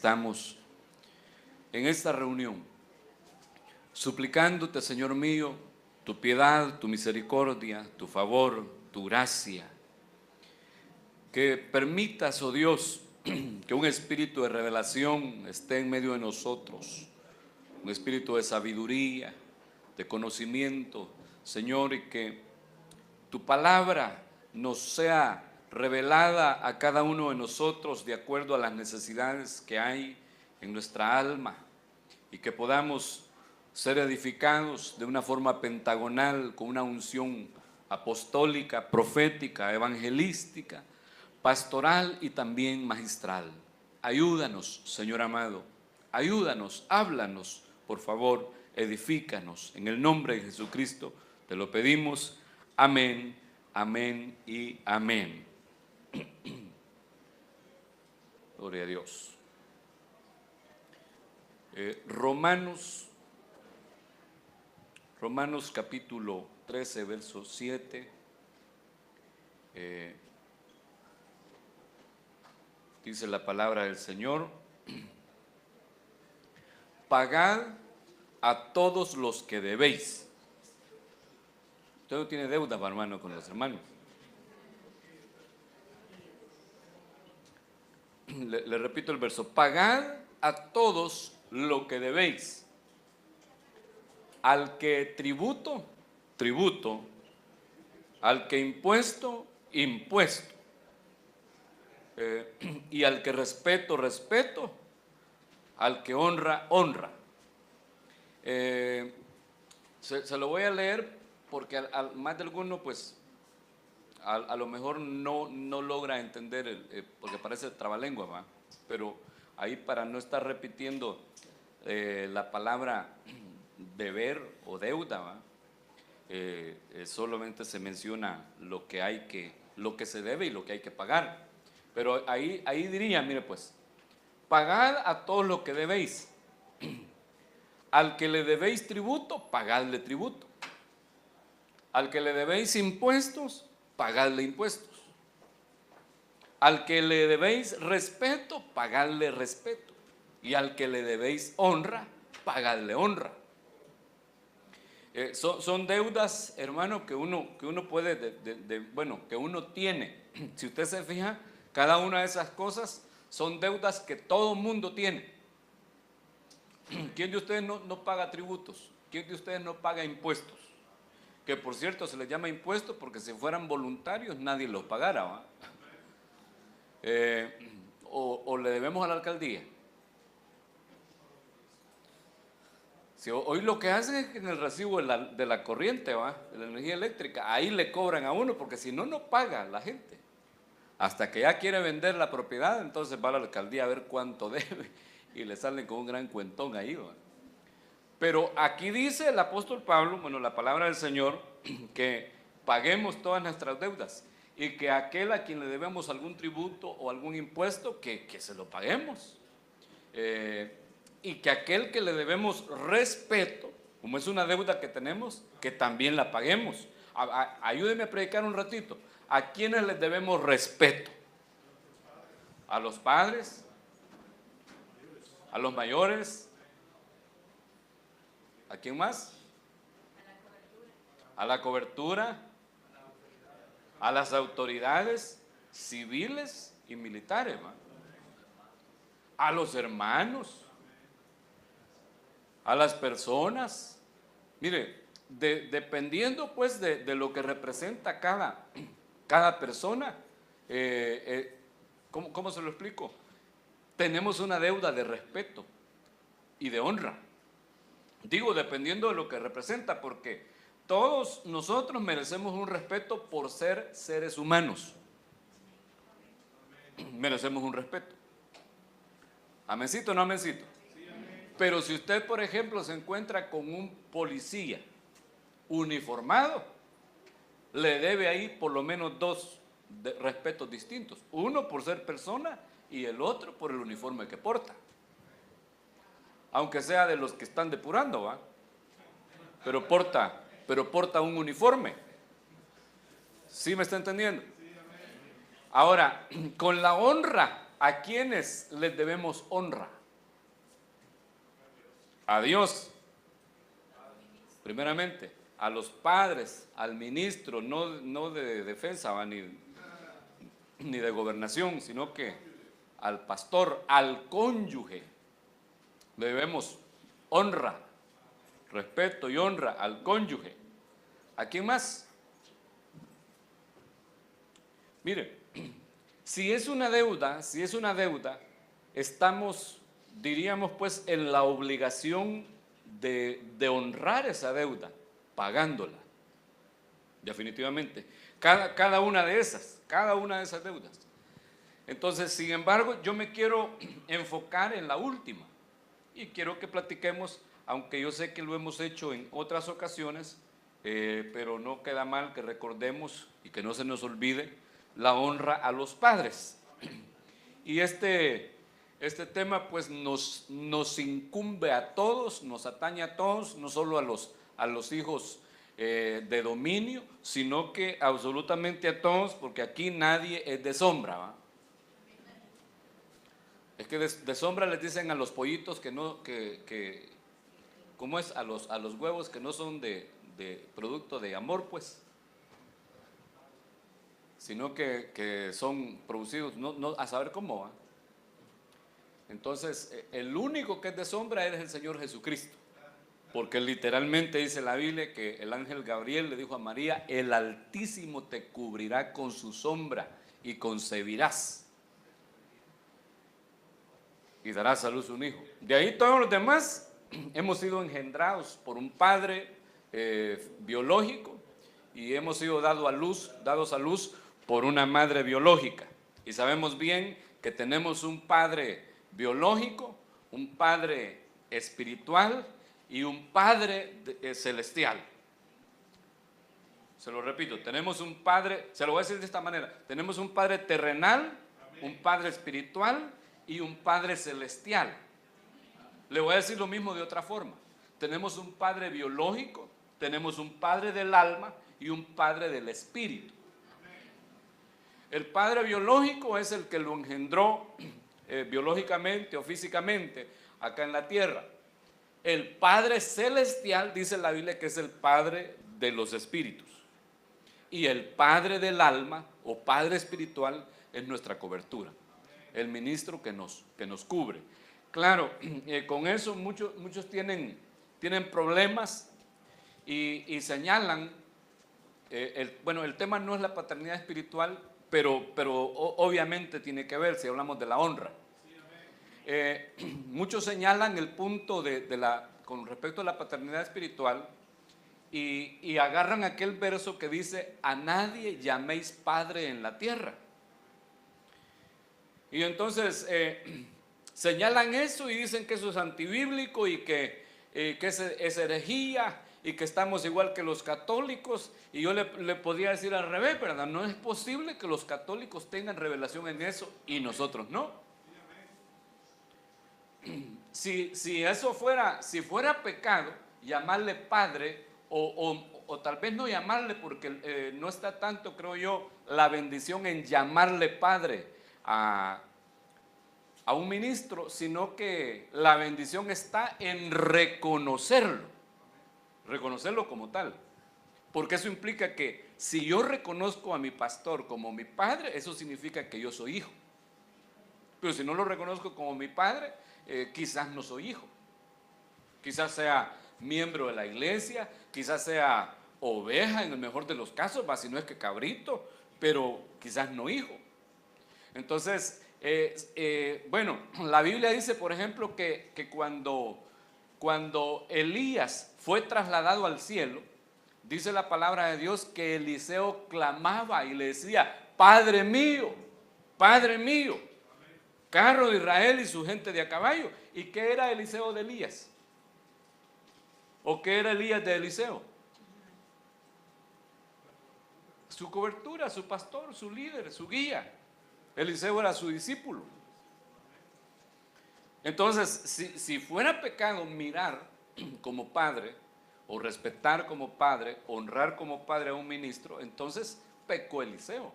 estamos en esta reunión, suplicándote, Señor mío, tu piedad, tu misericordia, tu favor, tu gracia, que permitas, oh Dios, que un espíritu de revelación esté en medio de nosotros, un espíritu de sabiduría, de conocimiento, Señor, y que tu palabra nos sea revelada a cada uno de nosotros de acuerdo a las necesidades que hay en nuestra alma, y que podamos ser edificados de una forma pentagonal, con una unción apostólica, profética, evangelística, pastoral y también magistral. Ayúdanos, Señor amado, ayúdanos, háblanos, por favor, edifícanos. En el nombre de Jesucristo te lo pedimos. Amén, amén y amén. Gloria a Dios. Romanos capítulo 13, verso 7. Dice la palabra del Señor: pagad a todos los que debéis. Usted no tiene deuda, hermano, con los hermanos. Le repito el verso: pagad a todos lo que debéis. Al que tributo, tributo. Al que impuesto, impuesto. Y al que respeto, respeto. Al que honra, honra. Se lo voy a leer porque más de alguno, pues, a lo mejor no logra entender, porque parece trabalengua, ¿va? Pero ahí, para no estar repitiendo la palabra deber o deuda, ¿va? Solamente se menciona lo que se debe y lo que hay que pagar. Pero ahí diría, mire pues, pagad a todos lo que debéis. Al que le debéis tributo, pagadle tributo. Al que le debéis impuestos, pagadle impuestos. Al que le debéis respeto, pagadle respeto. Y al que le debéis honra, pagadle honra. Son deudas, hermano, que uno puede, que uno tiene. Si usted se fija, cada una de esas cosas son deudas que todo mundo tiene. ¿Quién de ustedes no paga tributos? ¿Quién de ustedes no paga impuestos? Que por cierto se les llama impuestos porque si fueran voluntarios nadie los pagara, ¿va? O le debemos a la alcaldía. Si hoy lo que hacen es que en el recibo de la corriente, ¿va? De la energía eléctrica, ahí le cobran a uno, porque si no paga la gente. Hasta que ya quiere vender la propiedad, entonces va a la alcaldía a ver cuánto debe y le salen con un gran cuentón ahí, ¿va? Pero aquí dice el apóstol Pablo, bueno, la palabra del Señor, que paguemos todas nuestras deudas y que aquel a quien le debemos algún tributo o algún impuesto, que se lo paguemos. Y que aquel que le debemos respeto, como es una deuda que tenemos, que también la paguemos. Ayúdeme a predicar un ratito. ¿A quiénes les debemos respeto? ¿A los padres? ¿A los mayores? ¿A quién más? A la cobertura. A las autoridades civiles y militares, ¿va? A los hermanos, a las personas. Mire, dependiendo pues de lo que representa cada persona, ¿cómo se lo explico? Tenemos una deuda de respeto y de honra. Digo, dependiendo de lo que representa, porque todos nosotros merecemos un respeto por ser seres humanos. Merecemos un respeto. ¿Amencito o no amencito? Pero si usted, por ejemplo, se encuentra con un policía uniformado, le debe ahí por lo menos dos respetos distintos. Uno por ser persona y el otro por el uniforme que porta. Aunque sea de los que están depurando, ¿va? Pero porta un uniforme. ¿Sí me está entendiendo? Ahora, con la honra ¿A quiénes les debemos honra? A Dios, primeramente, a los padres, al ministro, no de defensa ni de gobernación, sino que al pastor, al cónyuge, le debemos honra, respeto y honra al cónyuge. ¿A quién más? Mire, si es una deuda, estamos, diríamos pues, en la obligación de honrar esa deuda, pagándola, definitivamente. Cada una de esas deudas. Entonces, sin embargo, yo me quiero enfocar en la última y quiero que platiquemos, aunque yo sé que lo hemos hecho en otras ocasiones, pero no queda mal que recordemos y que no se nos olvide la honra a los padres. Y este tema pues nos incumbe a todos, nos atañe a todos, no solo a los hijos de dominio, sino que absolutamente a todos, porque aquí nadie es de sombra, ¿va? Es que de sombra les dicen a los pollitos ¿cómo es? A los huevos que no son de producto de amor, pues, sino que son producidos, no a saber cómo, ¿va? Entonces, el único que es de sombra es el Señor Jesucristo, porque literalmente dice la Biblia que el ángel Gabriel le dijo a María: el Altísimo te cubrirá con su sombra y concebirás y darás a luz un hijo. De ahí todos los demás hemos sido engendrados por un padre biológico y hemos sido dados a luz por una madre biológica. Y sabemos bien que tenemos un padre biológico, un padre espiritual y un padre celestial. Se lo repito, tenemos un padre, se lo voy a decir de esta manera: tenemos un padre terrenal, un padre espiritual y un padre celestial. Le voy a decir lo mismo de otra forma: tenemos un padre biológico, tenemos un padre del alma y un padre del espíritu. El padre biológico es el que lo engendró biológicamente o físicamente acá en la tierra. El padre celestial, dice la Biblia, que es el padre de los espíritus. Y el padre del alma o padre espiritual es nuestra cobertura, el ministro que nos cubre. Claro, con eso muchos tienen problemas y señalan, el tema no es la paternidad espiritual, pero obviamente tiene que ver si hablamos de la honra. Muchos señalan el punto con respecto a la paternidad espiritual y agarran aquel verso que dice: a nadie llaméis padre en la tierra. Y entonces señalan eso y dicen que eso es antibíblico y que es herejía y que estamos igual que los católicos. Y yo le podría decir al revés, ¿verdad? No es posible que los católicos tengan revelación en eso y nosotros no. Si eso fuera pecado, llamarle padre, o tal vez no llamarle, porque no está tanto, creo yo, la bendición en llamarle padre a un ministro, sino que la bendición está en reconocerlo como tal. Porque eso implica que si yo reconozco a mi pastor como mi padre, eso significa que yo soy hijo. Pero si no lo reconozco como mi padre, quizás no soy hijo. Quizás sea miembro de la iglesia, quizás sea oveja en el mejor de los casos, si no es que cabrito, pero quizás no hijo. Entonces, la Biblia dice, por ejemplo, que cuando Elías fue trasladado al cielo, dice la palabra de Dios que Eliseo clamaba y le decía: Padre mío, carro de Israel y su gente de a caballo. ¿Y qué era Eliseo de Elías? ¿O qué era Elías de Eliseo? Su cobertura, su pastor, su líder, su guía. Eliseo era su discípulo. Entonces, si fuera pecado mirar como padre, o respetar como padre, honrar como padre a un ministro, entonces pecó Eliseo.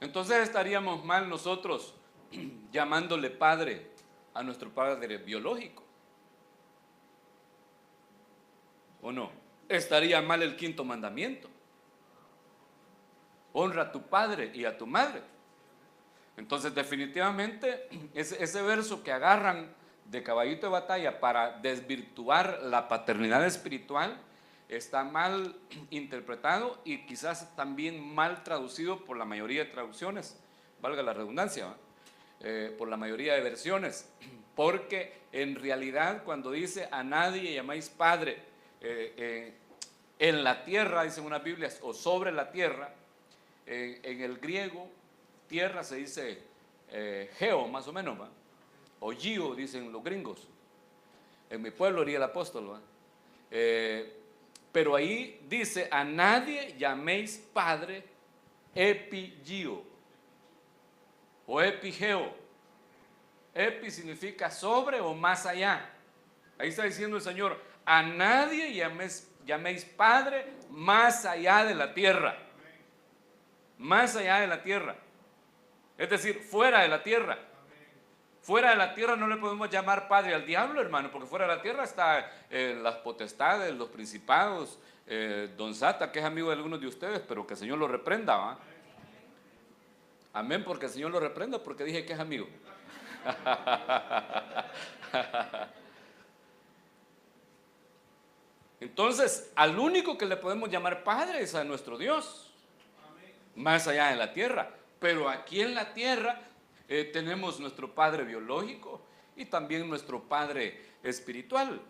Entonces estaríamos mal nosotros llamándole padre a nuestro padre biológico, ¿o no? Estaría mal el quinto mandamiento: honra a tu padre y a tu madre. Entonces definitivamente ese verso que agarran de caballito de batalla para desvirtuar la paternidad espiritual está mal interpretado y quizás también mal traducido por la mayoría de traducciones, valga la redundancia, por la mayoría de versiones, porque en realidad cuando dice a nadie llamáis padre en la tierra, dicen unas Biblias, o sobre la tierra, en el griego tierra se dice geo, más o menos, ¿va? O gio, dicen los gringos. En mi pueblo diría el apóstol, ¿va? Pero ahí dice: a nadie llaméis padre epigio o epigeo. Epi significa sobre o más allá. Ahí está diciendo el Señor: a nadie llaméis padre más allá de la tierra. Más allá de la tierra. Es decir, fuera de la tierra. Fuera de la tierra no le podemos llamar padre al diablo, hermano, porque fuera de la tierra están las potestades, los principados, don Sata, que es amigo de algunos de ustedes, pero que el Señor lo reprenda, ¿va? Amén, porque el Señor lo reprenda, porque dije que es amigo. Entonces, al único que le podemos llamar padre es a nuestro Dios, más allá de la tierra. Pero aquí en la tierra tenemos nuestro padre biológico y también nuestro padre espiritual.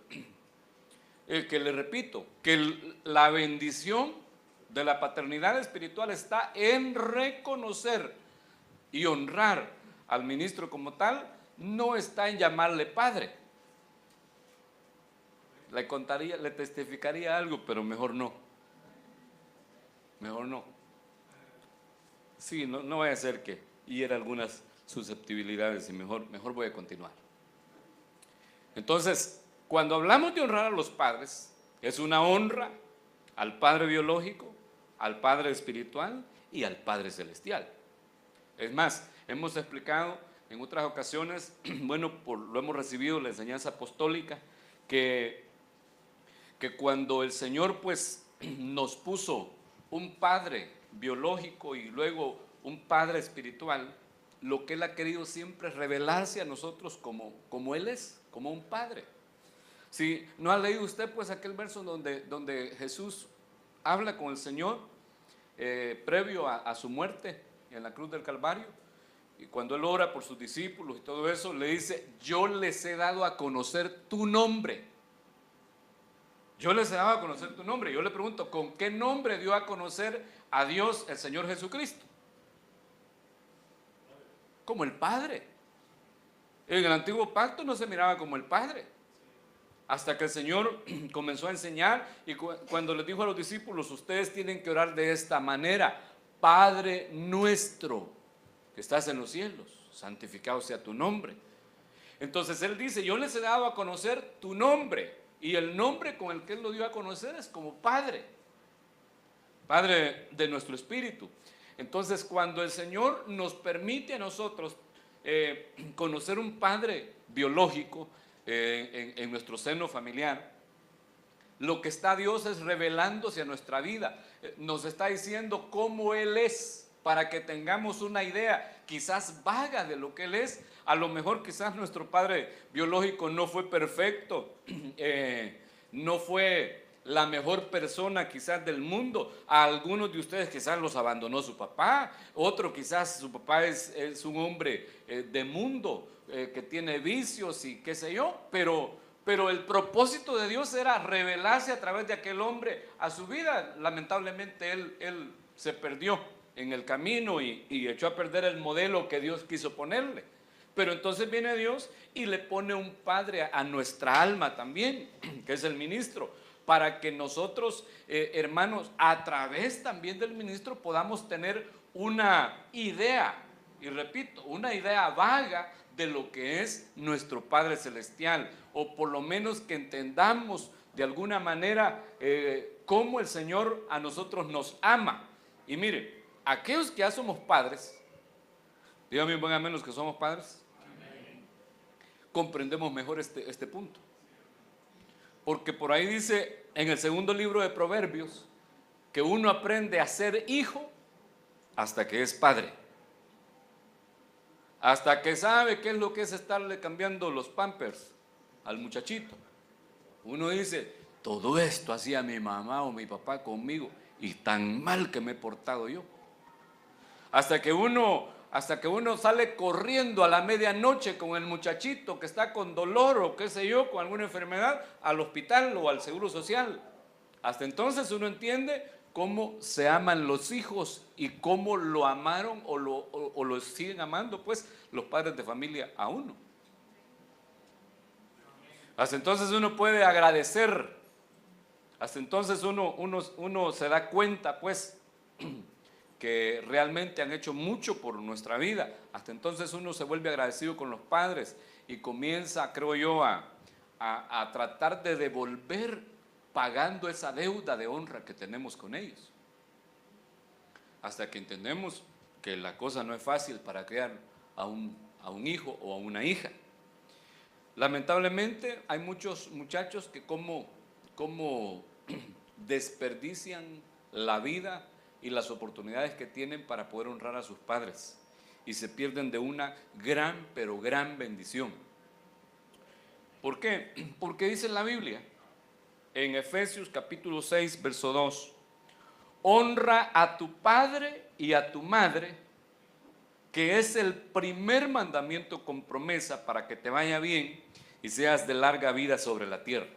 Que le repito, que la bendición de la paternidad espiritual está en reconocer y honrar al ministro como tal, no está en llamarle padre. Le contaría, le testificaría algo, pero mejor no. Mejor no. Sí, no vaya a ser que hiera algunas susceptibilidades y mejor voy a continuar. Entonces, cuando hablamos de honrar a los padres, es una honra al Padre biológico, al Padre espiritual y al Padre celestial. Es más, hemos explicado en otras ocasiones, bueno, lo hemos recibido la enseñanza apostólica, que cuando el Señor pues nos puso un Padre biológico y luego un Padre espiritual, lo que Él ha querido siempre es revelarse a nosotros como Él es, como un Padre. Si no ha leído usted pues aquel verso donde Jesús habla con el Señor previo a su muerte en la cruz del Calvario, y cuando Él ora por sus discípulos y todo eso, le dice: yo les he dado a conocer tu nombre. Yo les he dado a conocer tu nombre. Yo le pregunto, ¿con qué nombre dio a conocer a Dios el Señor Jesucristo? Como el Padre. En el antiguo pacto no se miraba como el Padre, hasta que el Señor comenzó a enseñar y cuando les dijo a los discípulos: ustedes tienen que orar de esta manera: Padre nuestro que estás en los cielos, santificado sea tu nombre. Entonces Él dice: yo les he dado a conocer tu nombre, y el nombre con el que Él lo dio a conocer es como Padre, Padre de nuestro espíritu. Entonces, cuando el Señor nos permite a nosotros conocer un Padre biológico en nuestro seno familiar, lo que está Dios es revelándose a nuestra vida. Nos está diciendo cómo Él es, para que tengamos una idea quizás vaga de lo que Él es. A lo mejor quizás nuestro padre biológico no fue perfecto, no fue la mejor persona quizás del mundo. A algunos de ustedes quizás los abandonó su papá, otro quizás su papá es un hombre de mundo, que tiene vicios y qué sé yo, pero el propósito de Dios era revelarse a través de aquel hombre a su vida. Lamentablemente él se perdió en el camino y echó a perder el modelo que Dios quiso ponerle. Pero entonces viene Dios y le pone un padre a nuestra alma también, que es el ministro, para que nosotros, hermanos, a través también del ministro podamos tener una idea, y repito, una idea vaga de lo que es nuestro Padre Celestial, o por lo menos que entendamos de alguna manera cómo el Señor a nosotros nos ama. Y mire, aquellos que ya somos padres, díganme buen amén los que somos padres, comprendemos mejor este punto. Porque por ahí dice en el segundo libro de Proverbios que uno aprende a ser hijo hasta que es padre. Hasta que sabe qué es lo que es estarle cambiando los pampers al muchachito. Uno dice, todo esto hacía mi mamá o mi papá conmigo y tan mal que me he portado yo. Hasta que uno sale corriendo a la medianoche con el muchachito que está con dolor o qué sé yo, con alguna enfermedad, al hospital o al seguro social. Hasta entonces uno entiende cómo se aman los hijos y cómo lo amaron o lo siguen amando pues los padres de familia a uno. Hasta entonces uno puede agradecer, hasta entonces uno se da cuenta pues que realmente han hecho mucho por nuestra vida. Hasta entonces uno se vuelve agradecido con los padres y comienza, creo yo, a tratar de devolver pagando esa deuda de honra que tenemos con ellos. Hasta que entendemos que la cosa no es fácil para criar a un hijo o a una hija. Lamentablemente hay muchos muchachos que como desperdician la vida y las oportunidades que tienen para poder honrar a sus padres y se pierden de una gran, pero gran bendición. ¿Por qué? Porque dice la Biblia en Efesios capítulo 6, verso 2, honra a tu padre y a tu madre, que es el primer mandamiento con promesa para que te vaya bien y seas de larga vida sobre la tierra.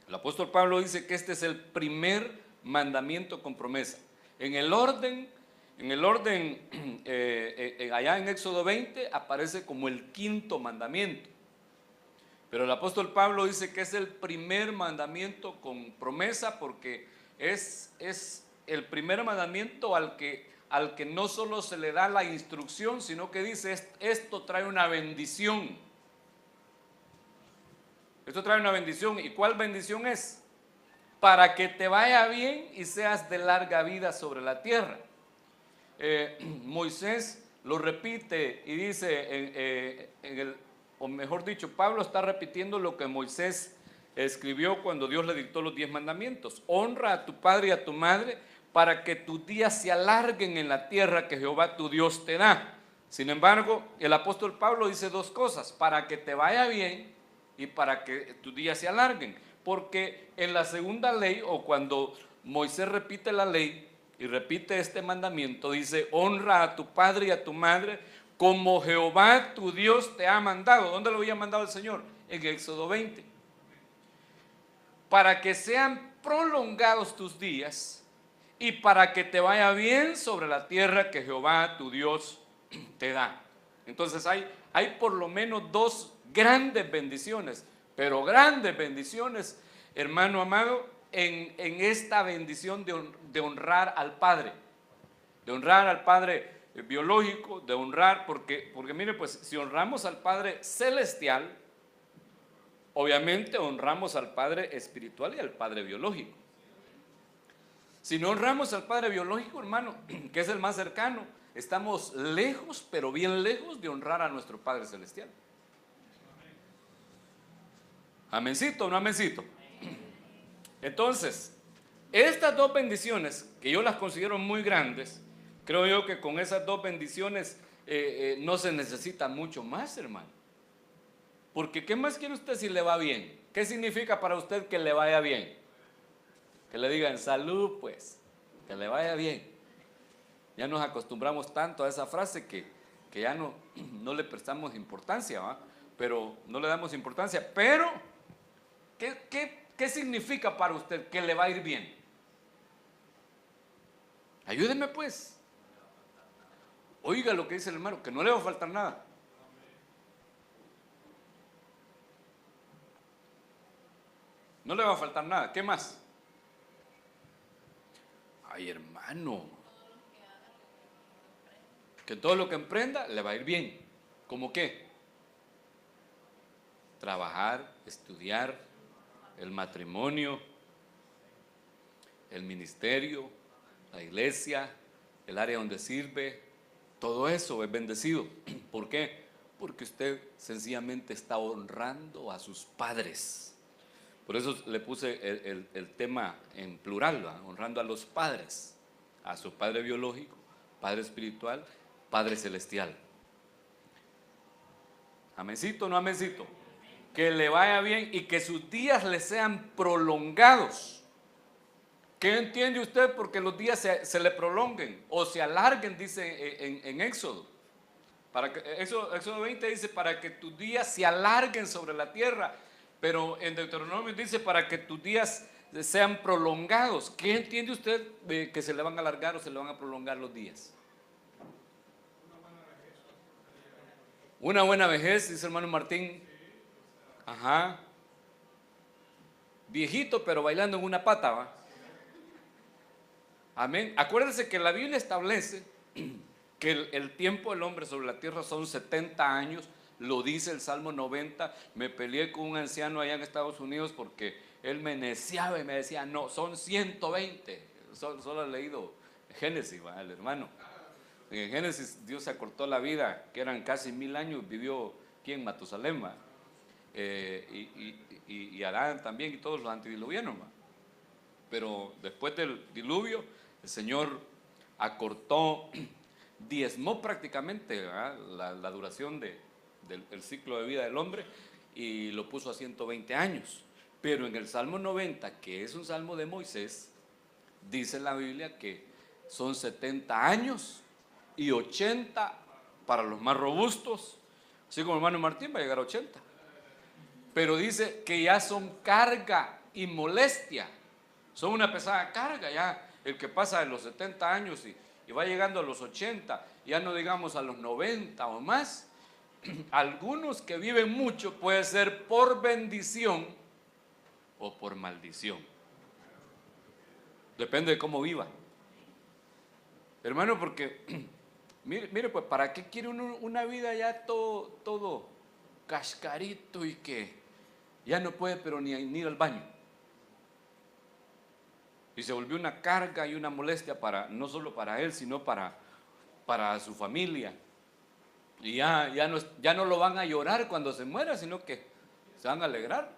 El apóstol Pablo dice que este es el primer mandamiento con promesa. En el orden allá en Éxodo 20 aparece como el quinto mandamiento. Pero el apóstol Pablo dice que es el primer mandamiento con promesa porque es el primer mandamiento al que no solo se le da la instrucción, sino que dice esto trae una bendición. Esto trae una bendición. ¿Y cuál bendición es? Para que te vaya bien y seas de larga vida sobre la tierra. Moisés lo repite y dice o mejor dicho, Pablo está repitiendo lo que Moisés escribió cuando Dios le dictó los 10 mandamientos. Honra a tu padre y a tu madre para que tus días se alarguen en la tierra que Jehová tu Dios te da. Sin embargo, el apóstol Pablo dice dos cosas: para que te vaya bien y para que tus días se alarguen. Porque en la segunda ley, o cuando Moisés repite la ley y repite este mandamiento, dice: honra a tu padre y a tu madre como Jehová tu Dios te ha mandado. ¿Dónde lo había mandado el Señor? En Éxodo 20. Para que sean prolongados tus días y para que te vaya bien sobre la tierra que Jehová tu Dios te da. Entonces hay por lo menos dos grandes bendiciones, pero grandes bendiciones, hermano amado, en esta bendición de honrar al Padre. De honrar al Padre biológico, de honrar, porque mire, pues si honramos al Padre celestial, obviamente honramos al Padre espiritual y al Padre biológico. Si no honramos al Padre biológico, hermano, que es el más cercano, estamos lejos, pero bien lejos de honrar a nuestro Padre celestial. ¿Amencito o no amencito? Entonces, estas dos bendiciones, que yo las considero muy grandes, creo yo que con esas dos bendiciones no se necesita mucho más, hermano. Porque ¿qué más quiere usted si le va bien? ¿Qué significa para usted que le vaya bien? Que le digan salud, pues, que le vaya bien. Ya nos acostumbramos tanto a esa frase que ya no le prestamos importancia, ¿va? Pero no le damos importancia. Pero, ¿qué significa para usted que le va a ir bien? Ayúdeme, pues. Oiga lo que dice el hermano, que no le va a faltar nada. No le va a faltar nada. ¿Qué más? Ay, hermano, que todo lo que emprenda le va a ir bien. ¿Cómo qué? Trabajar, estudiar, el matrimonio, el ministerio, la iglesia, el área donde sirve, todo eso es bendecido. ¿Por qué? Porque usted sencillamente está honrando a sus padres. Por eso le puse el tema en plural, ¿va? Honrando a los padres, a su padre biológico, padre espiritual, padre celestial. Amencito o no amencito. Que le vaya bien y que sus días le sean prolongados. ¿Qué entiende usted? Porque los días se le prolonguen o se alarguen, dice en Éxodo. Éxodo 20 dice, para que tus días se alarguen sobre la tierra. Pero en Deuteronomio dice, para que tus días sean prolongados. ¿Qué entiende usted que se le van a alargar o se le van a prolongar los días? Una buena vejez, dice hermano Martín. Ajá. Viejito, pero bailando en una pata, ¿va? Amén. Acuérdense que la Biblia establece que el tiempo del hombre sobre la tierra son 70 años. Lo dice el Salmo 90. Me peleé con un anciano allá en Estados Unidos porque él me neciaba y me decía, no, son 120. Solo he leído Génesis, ¿va? El hermano. En Génesis Dios se acortó la vida, que eran casi 1000 años, vivió aquí en Matusalén, ¿va? Y Adán también y todos los antediluvianos, ¿va? Pero después del diluvio el Señor acortó, diezmó prácticamente la duración del ciclo de vida del hombre y lo puso a 120 años. Pero en el Salmo 90, que es un salmo de Moisés, dice la Biblia que son 70 años y 80 para los más robustos, así como el hermano Martín va a llegar a 80. Pero dice que ya son carga y molestia, son una pesada carga ya. El que pasa de los 70 años y va llegando a los 80, ya no digamos a los 90 o más. Algunos que viven mucho puede ser por bendición o por maldición. Depende de cómo viva. Hermano, porque mire pues, ¿para qué quiere uno una vida ya todo cascarito y que ya no puede pero ni ir al baño? Y se volvió una carga y una molestia no solo para él, sino para su familia. Y ya no lo van a llorar cuando se muera, sino que se van a alegrar.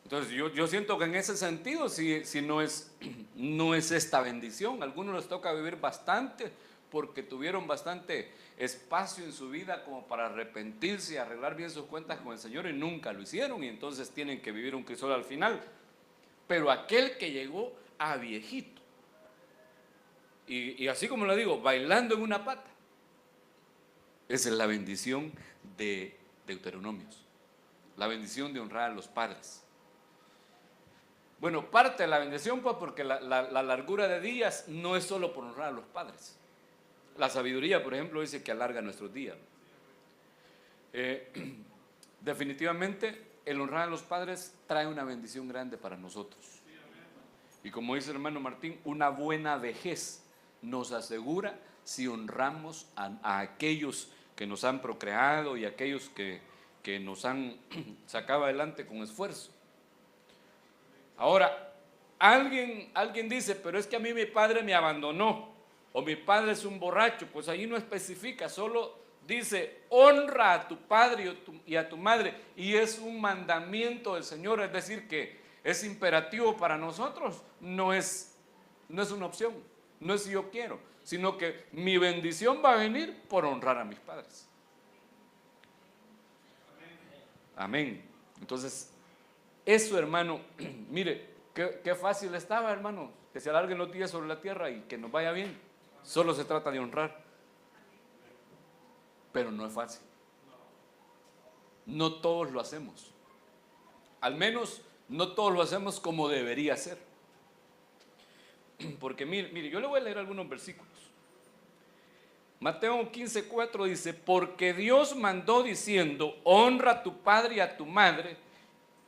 Entonces yo siento que en ese sentido si no es esta bendición. A algunos les toca vivir bastante porque tuvieron bastante espacio en su vida como para arrepentirse y arreglar bien sus cuentas con el Señor y nunca lo hicieron, y entonces tienen que vivir un crisol al final. Pero aquel que llegó a viejito y así como lo digo, bailando en una pata, esa es la bendición de Deuteronomios, la bendición de honrar a los padres. Bueno, parte de la bendición pues porque la largura de días no es solo por honrar a los padres. La sabiduría, por ejemplo, dice que alarga nuestros días. Definitivamente el honrar a los padres trae una bendición grande para nosotros. Y como dice el hermano Martín, una buena vejez nos asegura si honramos a aquellos que nos han procreado y aquellos que nos han sacado adelante con esfuerzo. Ahora, alguien dice, pero es que a mí mi padre me abandonó, o mi padre es un borracho. Pues ahí no especifica, solo dice, honra a tu padre y a tu madre, y es un mandamiento del Señor, es decir, que es imperativo para nosotros, no es una opción, no es si yo quiero, sino que mi bendición va a venir por honrar a mis padres. Amén. Entonces, eso, hermano, mire, qué fácil estaba, hermano, que se alarguen los días sobre la tierra y que nos vaya bien. Solo se trata de honrar. Pero no es fácil. No todos lo hacemos. Al menos no todos lo hacemos como debería ser. Porque mire, yo le voy a leer algunos versículos. Mateo 15:4 dice, porque Dios mandó diciendo, honra a tu padre y a tu madre,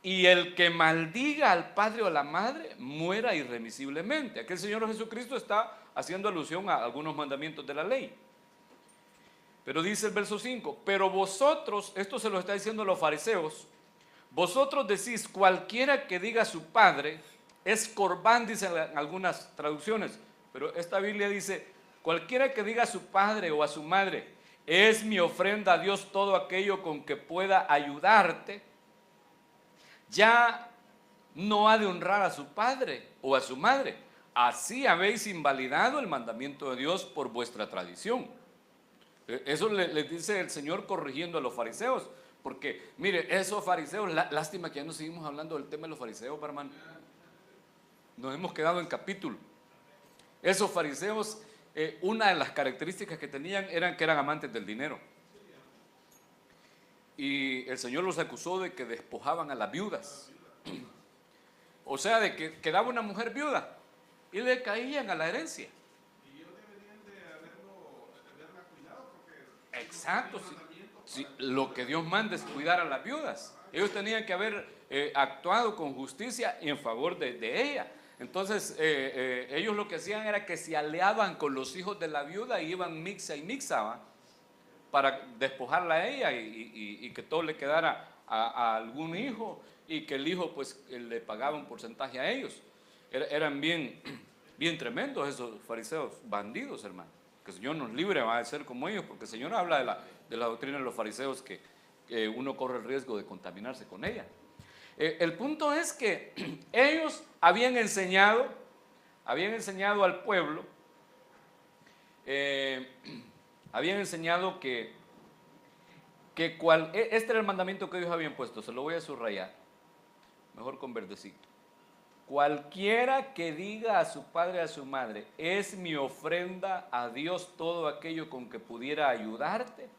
y el que maldiga al padre o a la madre muera irremisiblemente. Aquí el Señor Jesucristo está haciendo alusión a algunos mandamientos de la ley. Pero dice el verso 5, pero vosotros, esto se lo está diciendo a los fariseos, vosotros decís, cualquiera que diga a su padre es corbán, dicen algunas traducciones, Pero esta Biblia dice, cualquiera que diga a su padre o a su madre, es mi ofrenda a Dios todo aquello con que pueda ayudarte, ya no ha de honrar a su padre o a su madre. Así habéis invalidado el mandamiento de Dios por vuestra tradición. Eso les dice el Señor corrigiendo a los fariseos. Porque, mire, esos fariseos, lástima que ya no seguimos hablando del tema de los fariseos, hermano. Nos hemos quedado en capítulo. Esos fariseos, una de las características que tenían eran que eran amantes del dinero. Y el Señor los acusó de que despojaban a las viudas. O sea, de que quedaba una mujer viuda y le caían a la herencia. Y ellos deberían de haberla cuidado porque... Exacto, sí, lo que Dios manda es cuidar a las viudas. Ellos tenían que haber actuado con justicia y en favor de ella. Entonces ellos lo que hacían era que se aliaban con los hijos de la viuda y iban mixa y mixa, ¿va?, para despojarla a ella y que todo le quedara a algún hijo, y que el hijo pues le pagaba un porcentaje a ellos. Eran bien tremendos esos fariseos, bandidos, hermano. Que el Señor nos libre, va a ser como ellos, porque el Señor habla de la doctrina de los fariseos, que uno corre el riesgo de contaminarse con ella. El punto es que ellos habían enseñado al pueblo, habían enseñado que este era el mandamiento que ellos habían puesto. Se lo voy a subrayar, mejor con verdecito. Cualquiera que diga a su padre o a su madre, es mi ofrenda a Dios todo aquello con que pudiera ayudarte,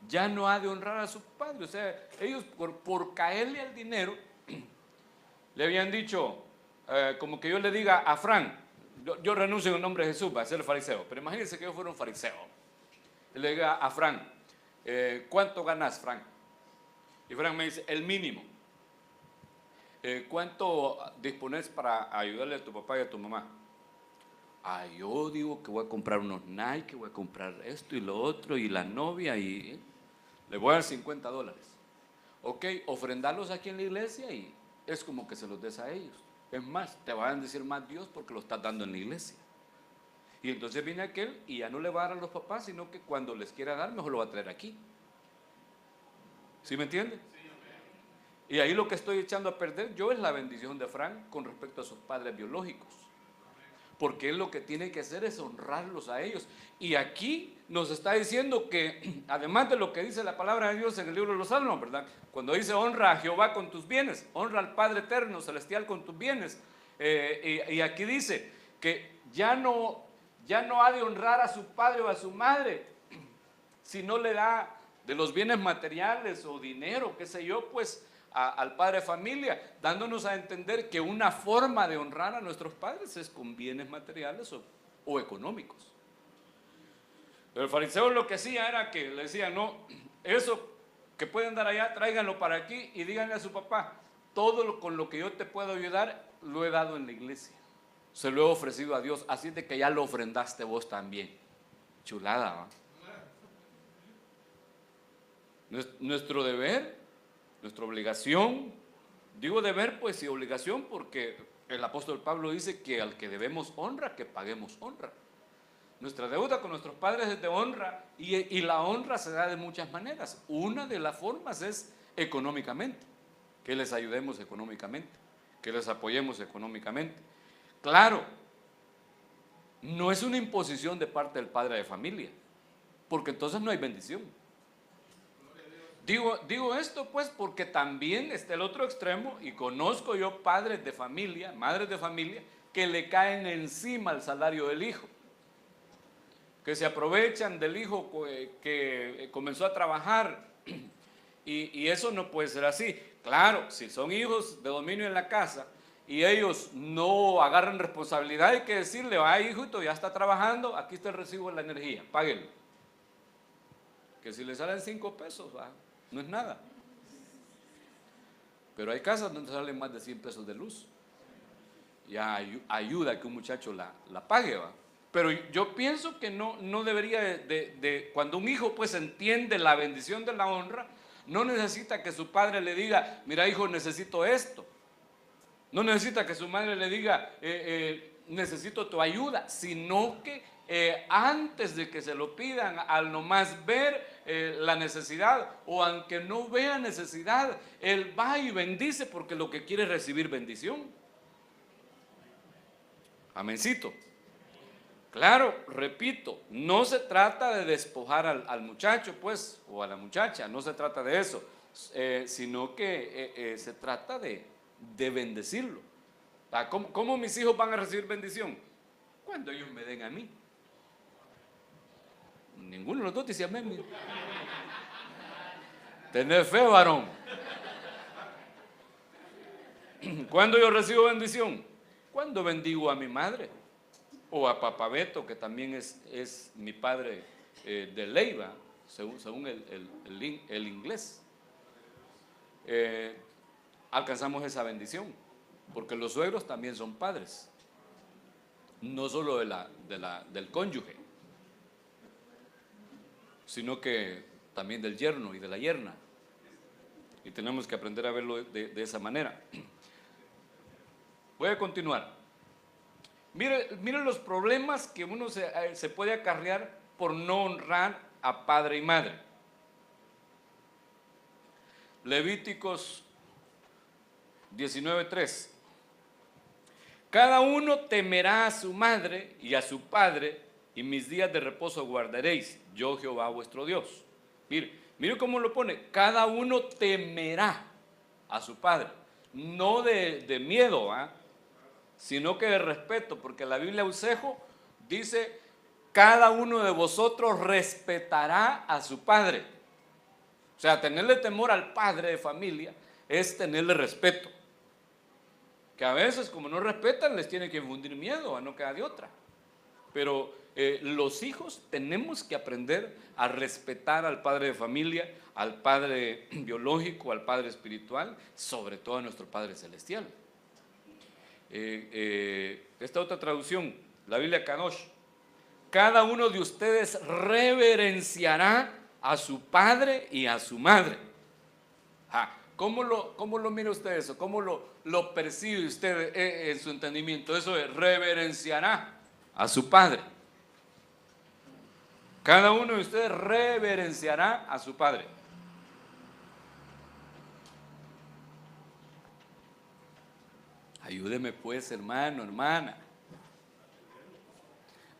ya no ha de honrar a su padre. O sea, ellos por caerle al dinero, le habían dicho, como que yo le diga a Fran, yo renuncio en el nombre de Jesús para ser fariseo, pero imagínense que yo fuera un fariseo. Le diga a Fran, ¿cuánto ganas, Fran? Y Fran me dice, el mínimo. ¿Cuánto dispones para ayudarle a tu papá y a tu mamá? Yo digo que voy a comprar unos Nike, voy a comprar esto y lo otro, y la novia, y le voy a dar $50. Ok, ofrendarlos aquí en la iglesia y es como que se los des a ellos. Es más, te van a decir más Dios porque lo estás dando en la iglesia. Y entonces viene aquel y ya no le va a dar a los papás, sino que cuando les quiera dar, mejor lo va a traer aquí. ¿Sí me entiende? Y ahí lo que estoy echando a perder yo es la bendición de Frank con respecto a sus padres biológicos. Porque él lo que tiene que hacer es honrarlos a ellos. Y aquí nos está diciendo que, además de lo que dice la palabra de Dios en el libro de los Salmos, ¿verdad?, cuando dice honra a Jehová con tus bienes, honra al Padre eterno, celestial con tus bienes, y aquí dice que ya no ha de honrar a su padre o a su madre si no le da de los bienes materiales o dinero, qué sé yo, pues al padre de familia, dándonos a entender que una forma de honrar a nuestros padres es con bienes materiales o económicos. Pero el fariseo lo que hacía era que le decía, no, eso que pueden dar allá, tráiganlo para aquí y díganle a su papá, todo con lo que yo te puedo ayudar, lo he dado en la iglesia, se lo he ofrecido a Dios, así de que ya lo ofrendaste vos también. Chulada, ¿va? Nuestro deber, nuestra obligación, digo deber pues y obligación porque el apóstol Pablo dice que al que debemos honra, que paguemos honra. Nuestra deuda con nuestros padres es de honra, y la honra se da de muchas maneras. Una de las formas es económicamente, que les ayudemos económicamente, que les apoyemos económicamente. Claro, no es una imposición de parte del padre de familia, porque entonces no hay bendición. Digo esto pues porque también está el otro extremo, y conozco yo padres de familia, madres de familia, que le caen encima el salario del hijo, que se aprovechan del hijo que comenzó a trabajar, y eso no puede ser así. Claro, si son hijos de dominio en la casa y ellos no agarran responsabilidad, hay que decirle, hijito, ya está trabajando, aquí está el recibo de la energía, páguelo. Que si le salen 5 pesos, no es nada. Pero hay casas donde salen más de 100 pesos de luz. Ya ayuda a que un muchacho la pague, ¿va? Pero yo pienso que no debería cuando un hijo pues entiende la bendición de la honra, no necesita que su padre le diga, mira hijo, necesito esto. No necesita que su madre le diga, necesito tu ayuda, sino que antes de que se lo pidan, al nomás ver la necesidad, o aunque no vea necesidad, él va y bendice porque lo que quiere es recibir bendición. Amencito. Claro, repito, no se trata de despojar al muchacho, pues, o a la muchacha, no se trata de eso, sino que se trata de bendecirlo. ¿Cómo mis hijos van a recibir bendición? Cuando ellos me den a mí. Ninguno de los dos dice amén. Tener fe, varón. ¿Cuándo yo recibo bendición? Cuando bendigo a mi madre. O a Papá Beto, que también es mi padre de Leiva, según el inglés. Alcanzamos esa bendición, porque los suegros también son padres, no solo del cónyuge, sino que también del yerno y de la yerna. Y tenemos que aprender a verlo de esa manera. Voy a continuar. Mire los problemas que uno se puede acarrear por no honrar a padre y madre. Levíticos 19:3. Cada uno temerá a su madre y a su padre, y mis días de reposo guardaréis, yo Jehová vuestro Dios. Mire cómo lo pone, cada uno temerá a su padre, no de miedo, sino que de respeto, porque la Biblia Eusejo dice, cada uno de vosotros respetará a su padre. O sea, tenerle temor al padre de familia es tenerle respeto. Que a veces, como no respetan, les tiene que infundir miedo, no queda de otra. Pero los hijos tenemos que aprender a respetar al padre de familia, al padre biológico, al padre espiritual, sobre todo a nuestro Padre Celestial. Esta otra traducción, la Biblia Kadosh, cada uno de ustedes reverenciará a su padre y a su madre. ¿Cómo lo mira usted eso? ¿Cómo lo percibe usted en su entendimiento? Eso es, reverenciará a su padre. Cada uno de ustedes reverenciará a su padre. Ayúdeme pues, hermano, hermana.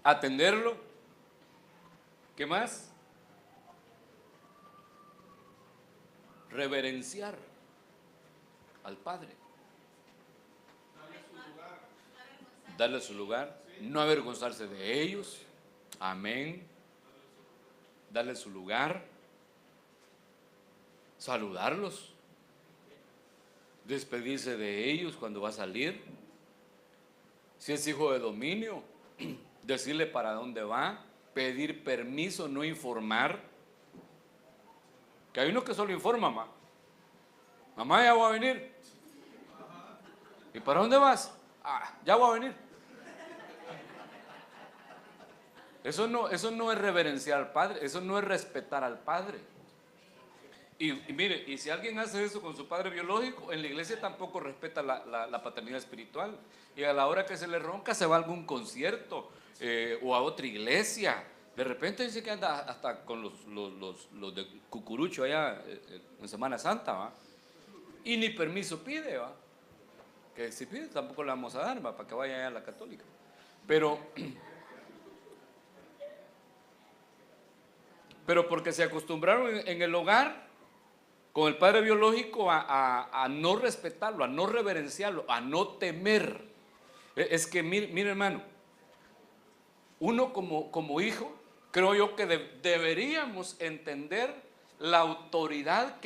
Atenderlo. ¿Qué más? Reverenciar al Padre. Darle su lugar. No avergonzarse de ellos. Amén. Darle su lugar. Saludarlos. Despedirse de ellos cuando va a salir. Si es hijo de dominio, decirle para dónde va, pedir permiso, no informar. Que hay uno que solo informa, mamá. Mamá, ya voy a venir. ¿Y para dónde vas? Ya voy a venir. Eso no es reverenciar al Padre, eso no es respetar al Padre. Y mire, y si alguien hace eso con su padre biológico, en la iglesia tampoco respeta la paternidad espiritual. Y a la hora que se le ronca se va a algún concierto o a otra iglesia. De repente dice que anda hasta con los de Cucurucho allá en Semana Santa, ¿va? Y ni permiso pide, ¿va? Que si pide tampoco le vamos a dar, ¿va? Para que vaya allá a la católica. Pero porque se acostumbraron en el hogar con el padre biológico a no respetarlo, a no reverenciarlo, a no temer. Es que mire hermano, uno como hijo, creo yo que deberíamos entender la autoridad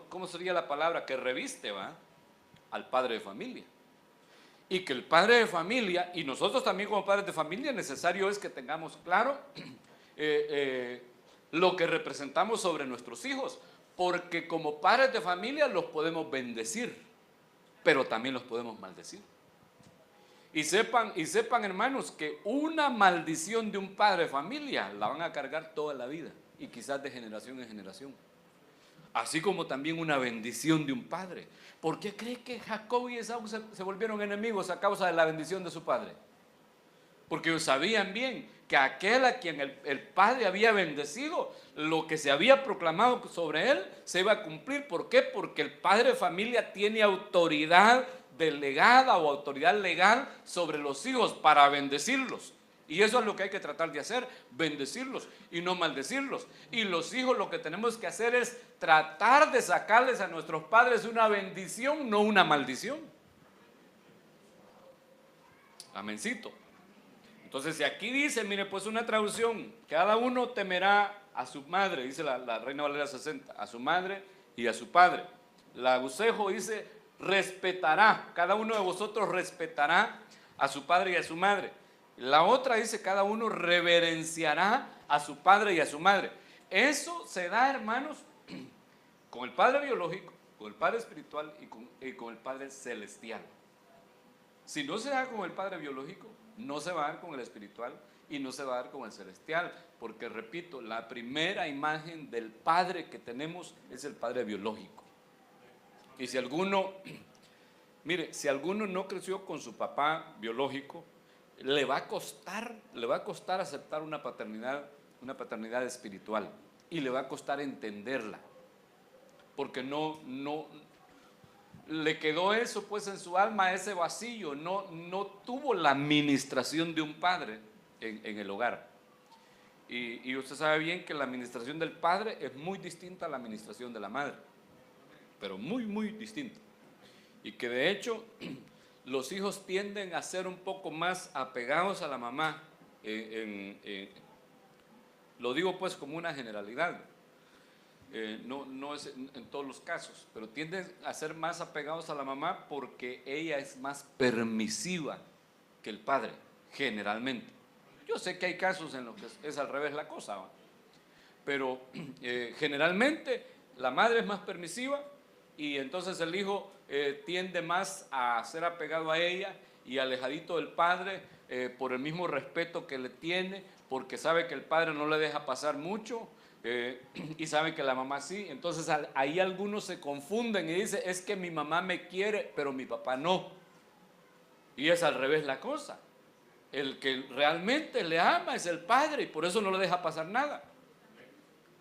¿cómo sería la palabra? Que reviste, ¿va? Al padre de familia. Y que el padre de familia, y nosotros también como padres de familia, necesario es que tengamos claro lo que representamos sobre nuestros hijos. Porque como padres de familia los podemos bendecir, pero también los podemos maldecir. Y sepan hermanos que una maldición de un padre de familia la van a cargar toda la vida y quizás de generación en generación. así como también una bendición de un padre. ¿Por qué cree que Jacob y Esaú se volvieron enemigos a causa de la bendición de su padre? Porque ellos sabían bien que aquel a quien el padre había bendecido, lo que se había proclamado sobre él, se iba a cumplir. ¿Por qué? Porque el padre de familia tiene autoridad delegada o autoridad legal sobre los hijos para bendecirlos. Y eso es lo que hay que tratar de hacer, bendecirlos y no maldecirlos. Y los hijos lo que tenemos que hacer es tratar de sacarles a nuestros padres una bendición, no una maldición. Amencito. Entonces, si aquí dice, mire, pues una traducción, cada uno temerá a su madre, dice la Reina Valera 60, a su madre y a su padre. La Bucejo dice, respetará, cada uno de vosotros respetará a su padre y a su madre. La otra dice, cada uno reverenciará a su padre y a su madre. Eso se da, hermanos, con el padre biológico, con el padre espiritual y con el padre celestial. Si no se da con el padre biológico, no se va a dar con el espiritual y no se va a dar con el celestial, porque repito, la primera imagen del padre que tenemos es el padre biológico. Y si alguno, mire, si alguno no creció con su papá biológico, le va a costar aceptar una paternidad espiritual, y le va a costar entenderla, porque no le quedó eso pues en su alma, ese vacío, no tuvo la administración de un padre en el hogar. Y usted sabe bien que la administración del padre es muy distinta a la administración de la madre, pero muy, muy distinta. Y que de hecho los hijos tienden a ser un poco más apegados a la mamá, lo digo pues como una generalidad. No es en todos los casos, pero tienden a ser más apegados a la mamá porque ella es más permisiva que el padre, generalmente. Yo sé que hay casos en los que es al revés la cosa, ¿va? Pero generalmente la madre es más permisiva y entonces el hijo tiende más a ser apegado a ella y alejadito del padre por el mismo respeto que le tiene, porque sabe que el padre no le deja pasar mucho. Y sabe que la mamá sí. Entonces ahí algunos se confunden y dicen, es que mi mamá me quiere, pero mi papá no. Y es al revés la cosa. El que realmente le ama es el padre y por eso no le deja pasar nada.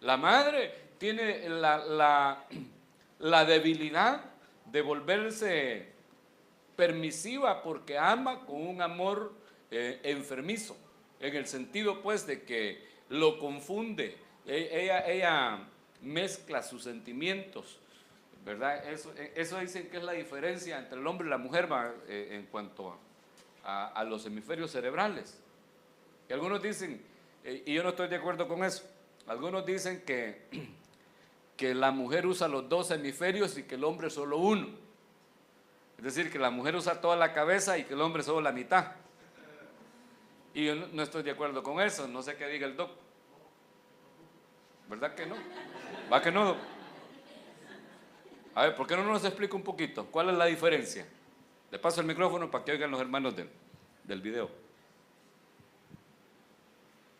La madre tiene la debilidad de volverse permisiva porque ama con un amor enfermizo, en el sentido pues de que lo confunde. Ella mezcla sus sentimientos, ¿verdad? Eso dicen que es la diferencia entre el hombre y la mujer en cuanto a los hemisferios cerebrales. Y algunos dicen, y yo no estoy de acuerdo con eso, algunos dicen que la mujer usa los dos hemisferios y que el hombre solo uno. Es decir, que la mujer usa toda la cabeza y que el hombre solo la mitad. Y yo no estoy de acuerdo con eso, no sé qué diga el doctor. ¿Verdad que no? ¿Va que no? A ver, ¿por qué no nos explica un poquito? ¿Cuál es la diferencia? Le paso el micrófono para que oigan los hermanos del video.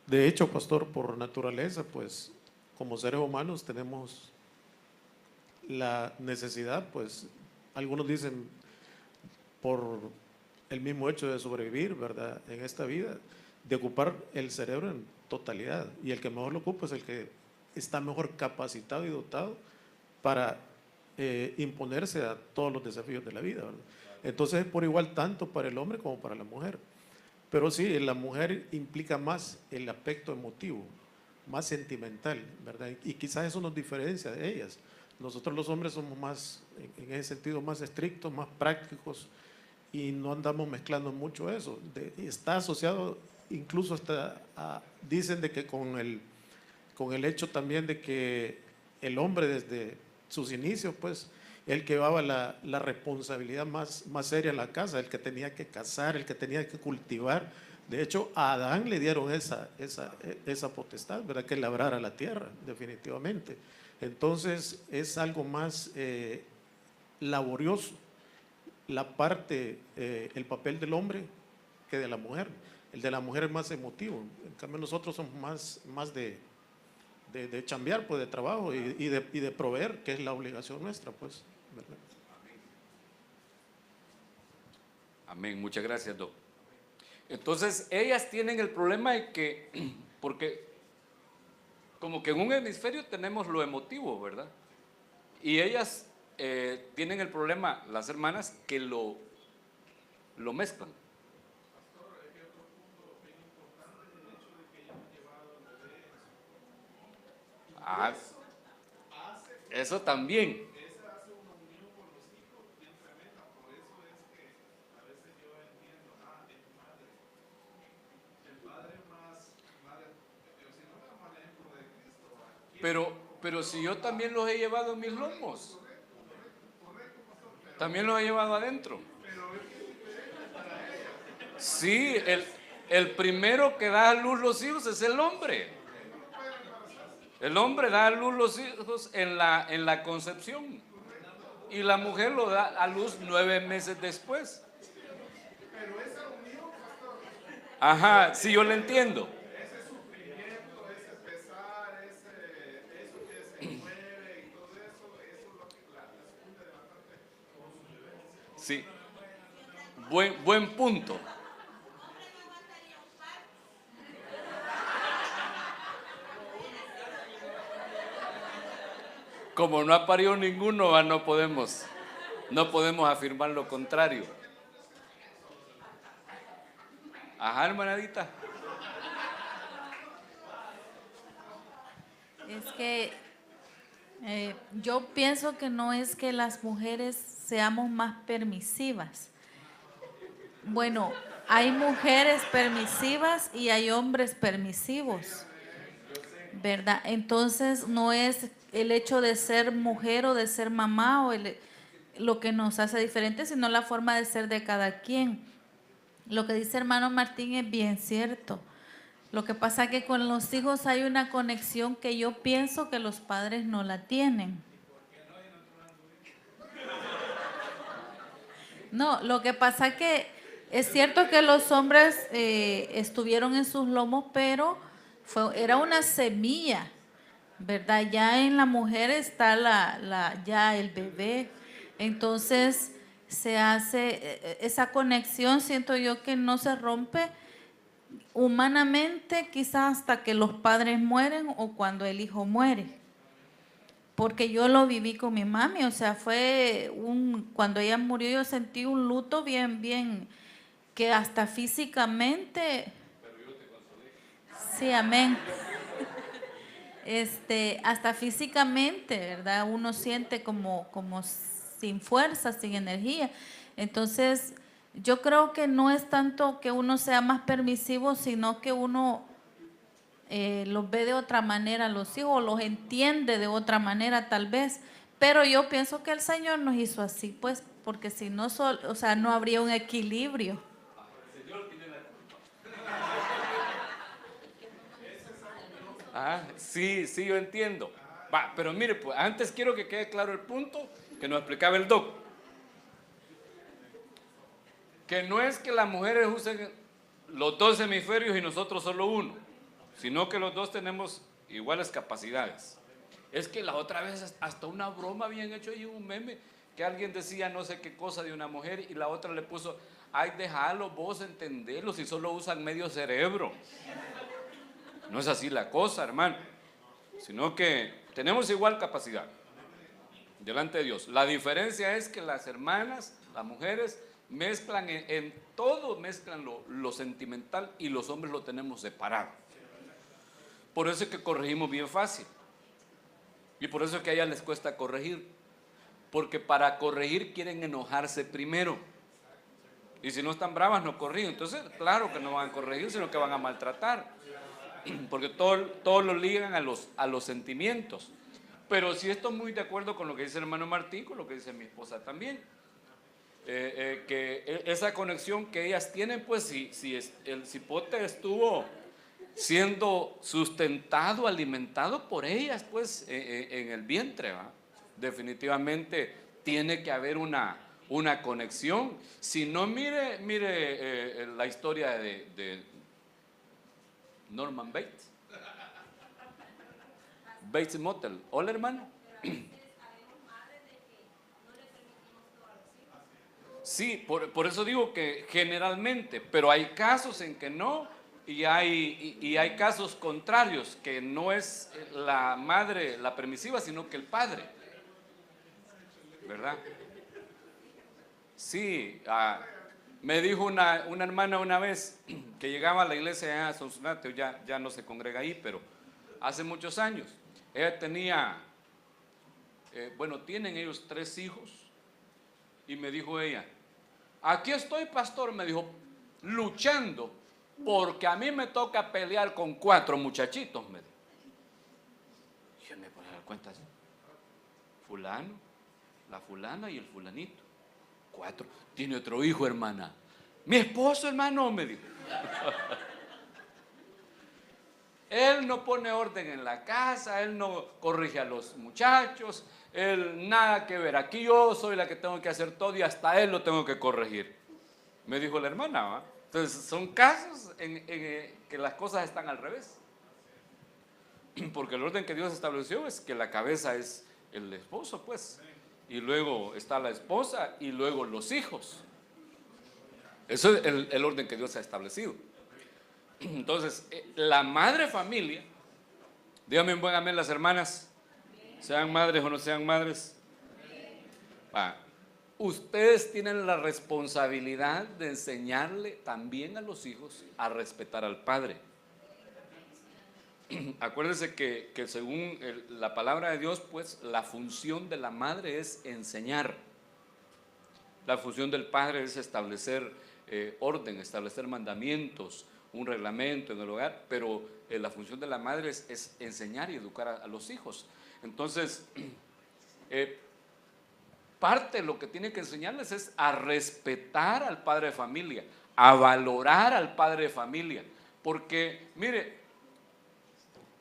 De hecho, pastor, por naturaleza, pues, como seres humanos tenemos la necesidad, pues, algunos dicen por el mismo hecho de sobrevivir, ¿verdad?, en esta vida, de ocupar el cerebro en totalidad. Y el que mejor lo ocupa es el que está mejor capacitado y dotado para imponerse a todos los desafíos de la vida, ¿verdad? Entonces es por igual tanto para el hombre como para la mujer. Pero sí, la mujer implica más el aspecto emotivo, más sentimental, ¿verdad? Y quizás eso nos diferencia de ellas. Nosotros los hombres somos más, en ese sentido, más estrictos, más prácticos y no andamos mezclando mucho eso. Está asociado incluso hasta, dicen de que con el hecho también de que el hombre desde sus inicios, pues, el que llevaba la responsabilidad más seria en la casa, el que tenía que cazar, el que tenía que cultivar. De hecho, a Adán le dieron esa potestad, ¿verdad?, que labrara la tierra, definitivamente. Entonces, es algo más laborioso la parte, el papel del hombre que de la mujer. El de la mujer es más emotivo. En cambio, nosotros somos más de de chambear, pues de trabajo y de proveer, que es la obligación nuestra, pues, ¿verdad? Amén, muchas gracias, Doc. Entonces, ellas tienen el problema de que, porque como que en un hemisferio tenemos lo emotivo, ¿verdad? Y ellas tienen el problema, las hermanas, que lo mezclan. Ah, eso también. Pero si yo también los he llevado en mis lomos, también los he llevado adentro. Sí, el primero que da a luz los hijos es el hombre. El hombre da a luz los hijos en la concepción y la mujer lo da a luz 9 meses después. Ajá, sí, yo lo entiendo. Sí, buen punto. Como no ha parido ninguno, no podemos afirmar lo contrario. Ajá, hermanadita. Es que yo pienso que no es que las mujeres seamos más permisivas. Bueno, hay mujeres permisivas y hay hombres permisivos, ¿verdad? Entonces no es el hecho de ser mujer o de ser mamá lo que nos hace diferentes, sino la forma de ser de cada quien. Lo que dice hermano Martín es bien cierto. Lo que pasa es que con los hijos hay una conexión que yo pienso que los padres no la tienen. No, lo que pasa es que es cierto que los hombres estuvieron en sus lomos, pero era una semilla, ¿verdad? Ya en la mujer está ya el bebé. Entonces se hace esa conexión, siento yo que no se rompe humanamente, quizás hasta que los padres mueren o cuando el hijo muere. Porque yo lo viví con mi mami, o sea, cuando ella murió yo sentí un luto bien, que hasta físicamente, sí, amén, hasta físicamente, ¿verdad? Uno siente como sin fuerza, sin energía. Entonces, yo creo que no es tanto que uno sea más permisivo, sino que uno los ve de otra manera los hijos, los entiende de otra manera tal vez, pero yo pienso que el Señor nos hizo así, pues, porque si no, o sea, no habría un equilibrio. Ah, sí, yo entiendo. Va, pero mire, pues antes quiero que quede claro el punto que nos explicaba el doc. Que no es que las mujeres usen los 2 hemisferios y nosotros solo uno, sino que los dos tenemos iguales capacidades. Es que la otra vez hasta una broma habían hecho ahí, un meme, que alguien decía no sé qué cosa de una mujer y la otra le puso, ay, déjalo vos entenderlo si solo usan medio cerebro. No es así la cosa, hermano, sino que tenemos igual capacidad delante de Dios. La diferencia es que las hermanas, las mujeres, mezclan en todo, mezclan lo sentimental y los hombres lo tenemos separado. Por eso es que corregimos bien fácil. Y por eso es que a ellas les cuesta corregir. Porque para corregir quieren enojarse primero. Y si no están bravas no corrigen. Entonces, claro que no van a corregir, sino que van a maltratar. Porque todo lo ligan a los sentimientos. Pero sí estoy muy de acuerdo con lo que dice el hermano Martín, con lo que dice mi esposa también. Que esa conexión que ellas tienen, pues si el cipote estuvo siendo sustentado, alimentado por ellas, pues en el vientre, ¿va? Definitivamente tiene que haber una conexión. Si no, mire la historia de Norman Bates. Bates Motel. Hola, hermana. Sí, por eso digo que generalmente, pero hay casos en que no, y hay casos contrarios, que no es la madre la permisiva, sino que el padre, ¿verdad? Sí, me dijo una hermana una vez que llegaba a la iglesia de Sonsonate, ya no se congrega ahí, pero hace muchos años. Ella tenía, tienen ellos 3 hijos, y me dijo ella, aquí estoy, pastor, me dijo, luchando, porque a mí me toca pelear con 4 muchachitos, me dijo. Y yo me puse a dar cuenta, fulano, la fulana y el fulanito. 4. Tiene otro hijo, hermana. Mi esposo, hermano, me dijo. Él no pone orden en la casa, él no corrige a los muchachos, él nada que ver. Aquí yo soy la que tengo que hacer todo y hasta él lo tengo que corregir. Me dijo la hermana, ¿va? Entonces son casos en que las cosas están al revés. Porque el orden que Dios estableció es que la cabeza es el esposo, pues. Y luego está la esposa y luego los hijos. Eso es el orden que Dios ha establecido. Entonces, la madre familia, díganme en buen amén las hermanas, sean madres o no sean madres, ustedes tienen la responsabilidad de enseñarle también a los hijos a respetar al padre. Acuérdense que según la palabra de Dios, pues la función de la madre es enseñar. La función del padre es establecer orden, establecer mandamientos, un reglamento en el hogar, pero la función de la madre es enseñar y educar a los hijos. Entonces, parte de lo que tiene que enseñarles es a respetar al padre de familia, a valorar al padre de familia, porque, mire,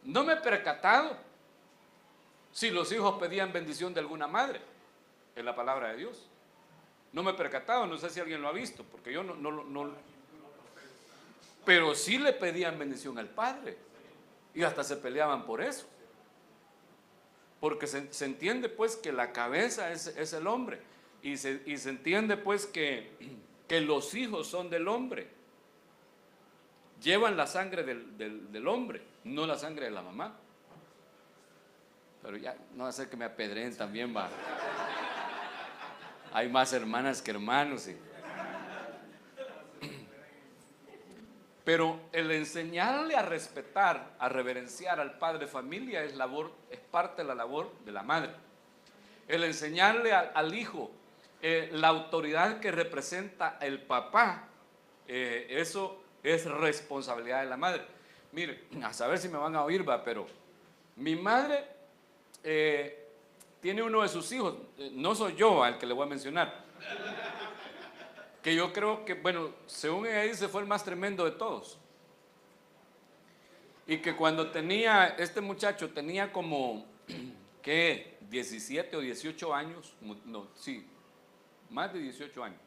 no me he percatado si los hijos pedían bendición de alguna madre en la palabra de Dios. No me he percatado, no sé si alguien lo ha visto, porque yo no. Pero sí le pedían bendición al padre y hasta se peleaban por eso. Porque se entiende pues que la cabeza es el hombre y se entiende pues que los hijos son del hombre. Llevan la sangre del hombre, no la sangre de la mamá. Pero ya, no va a ser que me apedreen también, va. Hay más hermanas que hermanos. ¿Sí? Pero el enseñarle a respetar, a reverenciar al padre de familia es parte de la labor de la madre. El enseñarle al hijo la autoridad que representa el papá, eso es responsabilidad de la madre. Mire, a saber si me van a oír, va, pero mi madre tiene uno de sus hijos, no soy yo al que le voy a mencionar, que yo creo que, según ella dice, fue el más tremendo de todos. Y que cuando este muchacho tenía como, ¿qué? 17 o 18 años, no, sí, más de 18 años,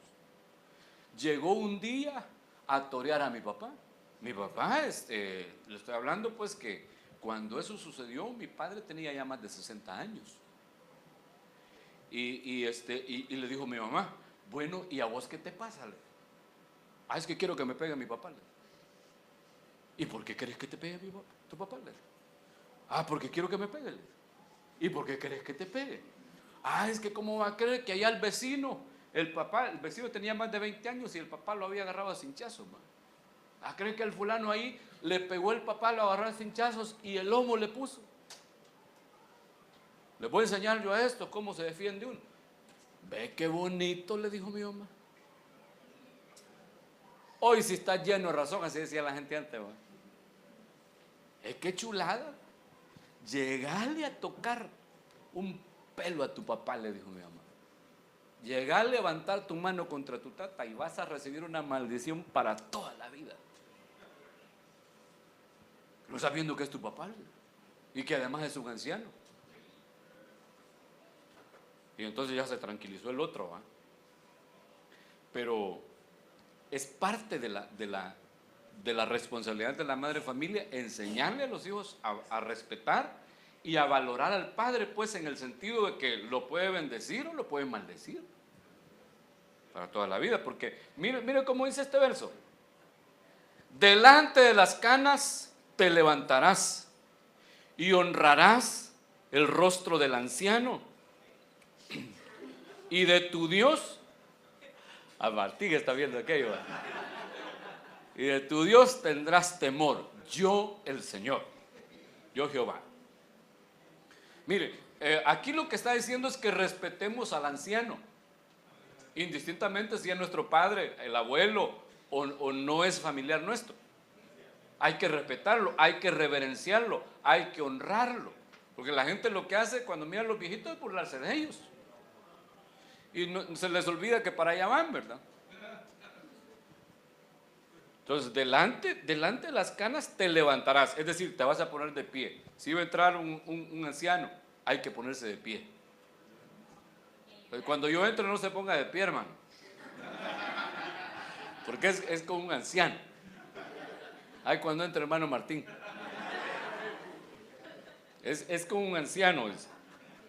llegó un día a torear a mi papá. Mi papá, le estoy hablando pues que cuando eso sucedió, mi padre tenía ya más de 60 años. Y le dijo a mi mamá, bueno, ¿y a vos qué te pasa? Es que quiero que me pegue mi papá. ¿Y por qué querés que te pegue tu papá? Porque quiero que me pegue. ¿Y por qué querés que te pegue? Es que cómo va a creer que allá el vecino, el vecino tenía más de 20 años y el papá lo había agarrado a cinchazos. ¿Cree que el fulano ahí le pegó el papá, lo agarró a cinchazos y el lomo le puso? Les voy a enseñar yo a esto, cómo se defiende uno. Ve qué bonito, le dijo mi mamá. Hoy sí está lleno de razón, así decía la gente antes. Es que chulada. Llegarle a tocar un pelo a tu papá, le dijo mi mamá. Llegar a levantar tu mano contra tu tata y vas a recibir una maldición para toda la vida. No sabiendo que es tu papá y que además es un anciano. Y entonces ya se tranquilizó el otro, ¿va? Pero es parte de la responsabilidad de la madre familia enseñarle a los hijos a respetar y a valorar al padre, pues en el sentido de que lo puede bendecir o lo puede maldecir para toda la vida. Porque mire cómo dice este verso: delante de las canas te levantarás y honrarás el rostro del anciano, y de tu Dios, a Martín está viendo aquello, y de tu Dios tendrás temor, yo el Señor, yo Jehová. Mire, aquí lo que está diciendo es que respetemos al anciano, indistintamente si es nuestro padre, el abuelo o no es familiar nuestro. Hay que respetarlo, hay que reverenciarlo, hay que honrarlo. Porque la gente lo que hace cuando mira a los viejitos es burlarse de ellos. Y se les olvida que para allá van, ¿verdad? Entonces, delante de las canas te levantarás, es decir, te vas a poner de pie. Si va a entrar un anciano, hay que ponerse de pie. Pues cuando yo entro, no se ponga de pie, hermano, porque es como un anciano. Ay, cuando entra hermano Martín, es como un anciano.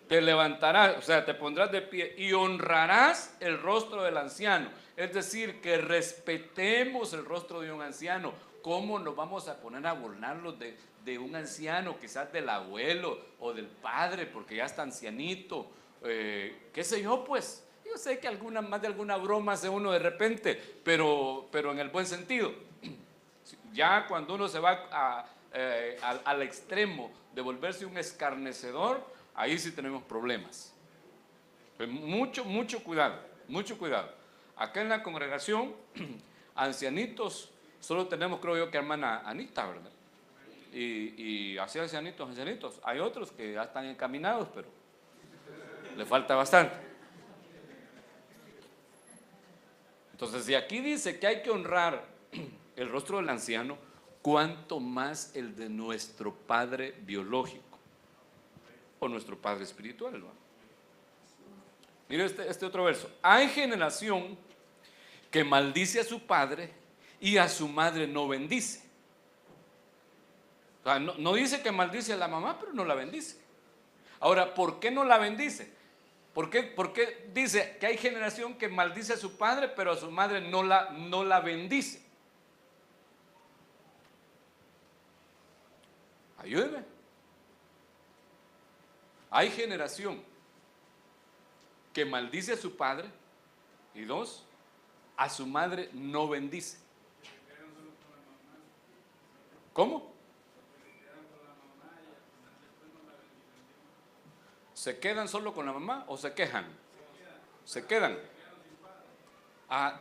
Te levantarás, o sea, te pondrás de pie y honrarás el rostro del anciano. Es decir, que respetemos el rostro de un anciano. ¿Cómo nos vamos a poner a burlarnos de un anciano, quizás del abuelo o del padre, porque ya está ancianito? ¿Qué sé yo, pues? Yo sé que más de alguna broma hace uno de repente, pero en el buen sentido. Ya cuando uno se va al extremo de volverse un escarnecedor, ahí sí tenemos problemas. Pues mucho cuidado, mucho cuidado. Acá en la congregación, ancianitos, solo tenemos, creo yo, que hermana Anita, ¿verdad? Y así ancianitos. Hay otros que ya están encaminados, pero le falta bastante. Entonces, si aquí dice que hay que honrar el rostro del anciano, ¿cuánto más el de nuestro padre biológico o nuestro padre espiritual, ¿no? Mire este otro verso: hay generación que maldice a su padre y a su madre no bendice. O sea, no dice que maldice a la mamá, pero no la bendice. Ahora, ¿por qué no la bendice? ¿Por qué dice que hay generación que maldice a su padre, pero a su madre no la bendice? Ayúdeme. Hay generación que maldice a su padre y dos, a su madre no bendice. ¿Cómo? ¿Se quedan solo con la mamá o se quejan? Se quedan.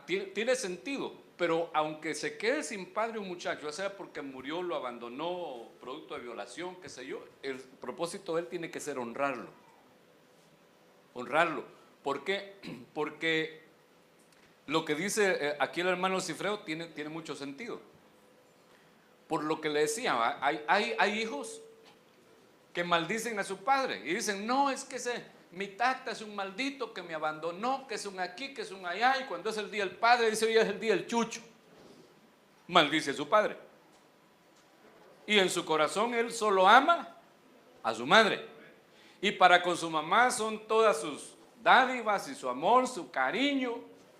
Tiene sentido, pero aunque se quede sin padre un muchacho, ya sea porque murió, lo abandonó, producto de violación, qué sé yo, el propósito de él tiene que ser honrarlo. Honrarlo. ¿Por qué? Porque lo que dice aquí el hermano Cifreo tiene mucho sentido. Por lo que le decía, hay hijos que maldicen a su padre y dicen: no, es que mi tata es un maldito que me abandonó, que es un aquí, que es un allá, y cuando es el día del padre dice: hoy es el día del chucho. Maldice a su padre. Y en su corazón él solo ama a su madre. Y para con su mamá son todas sus dádivas y su amor, su cariño,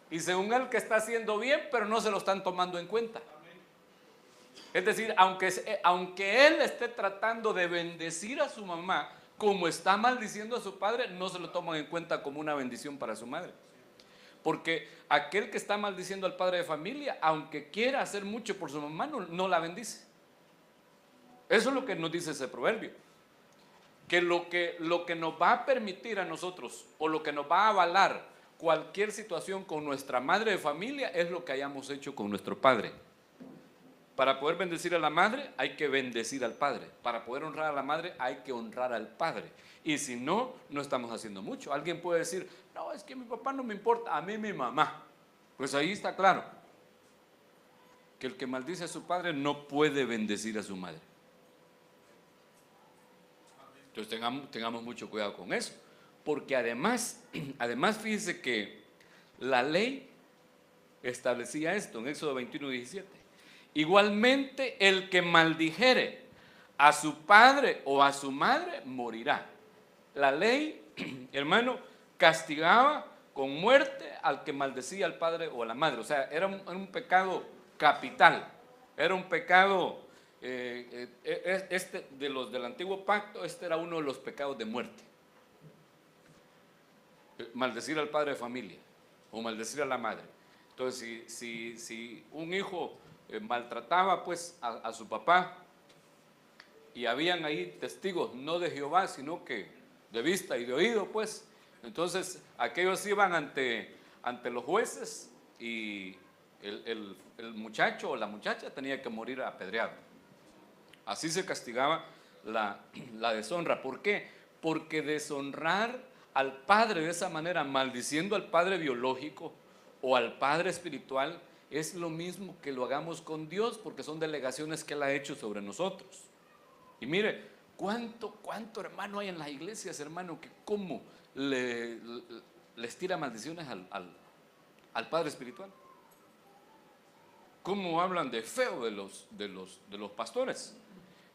y según él que está haciendo bien, pero no se lo están tomando en cuenta. Es decir, aunque él esté tratando de bendecir a su mamá, como está maldiciendo a su padre, no se lo toman en cuenta como una bendición para su madre. Porque aquel que está maldiciendo al padre de familia, aunque quiera hacer mucho por su mamá, no la bendice. Eso es lo que nos dice ese proverbio. Que lo que nos va a permitir a nosotros, o lo que nos va a avalar cualquier situación con nuestra madre de familia, es lo que hayamos hecho con nuestro padre. Para poder bendecir a la madre, hay que bendecir al padre. Para poder honrar a la madre, hay que honrar al padre. Y si no, no estamos haciendo mucho. Alguien puede decir: no, es que mi papá no me importa, a mí mi mamá. Pues ahí está claro que el que maldice a su padre no puede bendecir a su madre. Entonces tengamos mucho cuidado con eso. Porque además fíjense que la ley establecía esto en Éxodo 21:17. Igualmente, el que maldijere a su padre o a su madre, morirá. La ley, hermano, castigaba con muerte al que maldecía al padre o a la madre. O sea, era un pecado capital, era un pecado, de los del antiguo pacto, este era uno de los pecados de muerte. Maldecir al padre de familia o maldecir a la madre. Entonces, si un hijo maltrataba pues a su papá, y habían ahí testigos no de Jehová, sino que de vista y de oído, pues, entonces aquellos iban ante los jueces y el muchacho o la muchacha tenía que morir apedreado. Así se castigaba la deshonra. ¿Por qué? Porque deshonrar al padre de esa manera, maldiciendo al padre biológico o al padre espiritual, es lo mismo que lo hagamos con Dios, porque son delegaciones que Él ha hecho sobre nosotros. Y mire, ¿cuánto hermano hay en las iglesias, hermano, que cómo les tira maldiciones al padre espiritual? ¿Cómo hablan de feo de los pastores?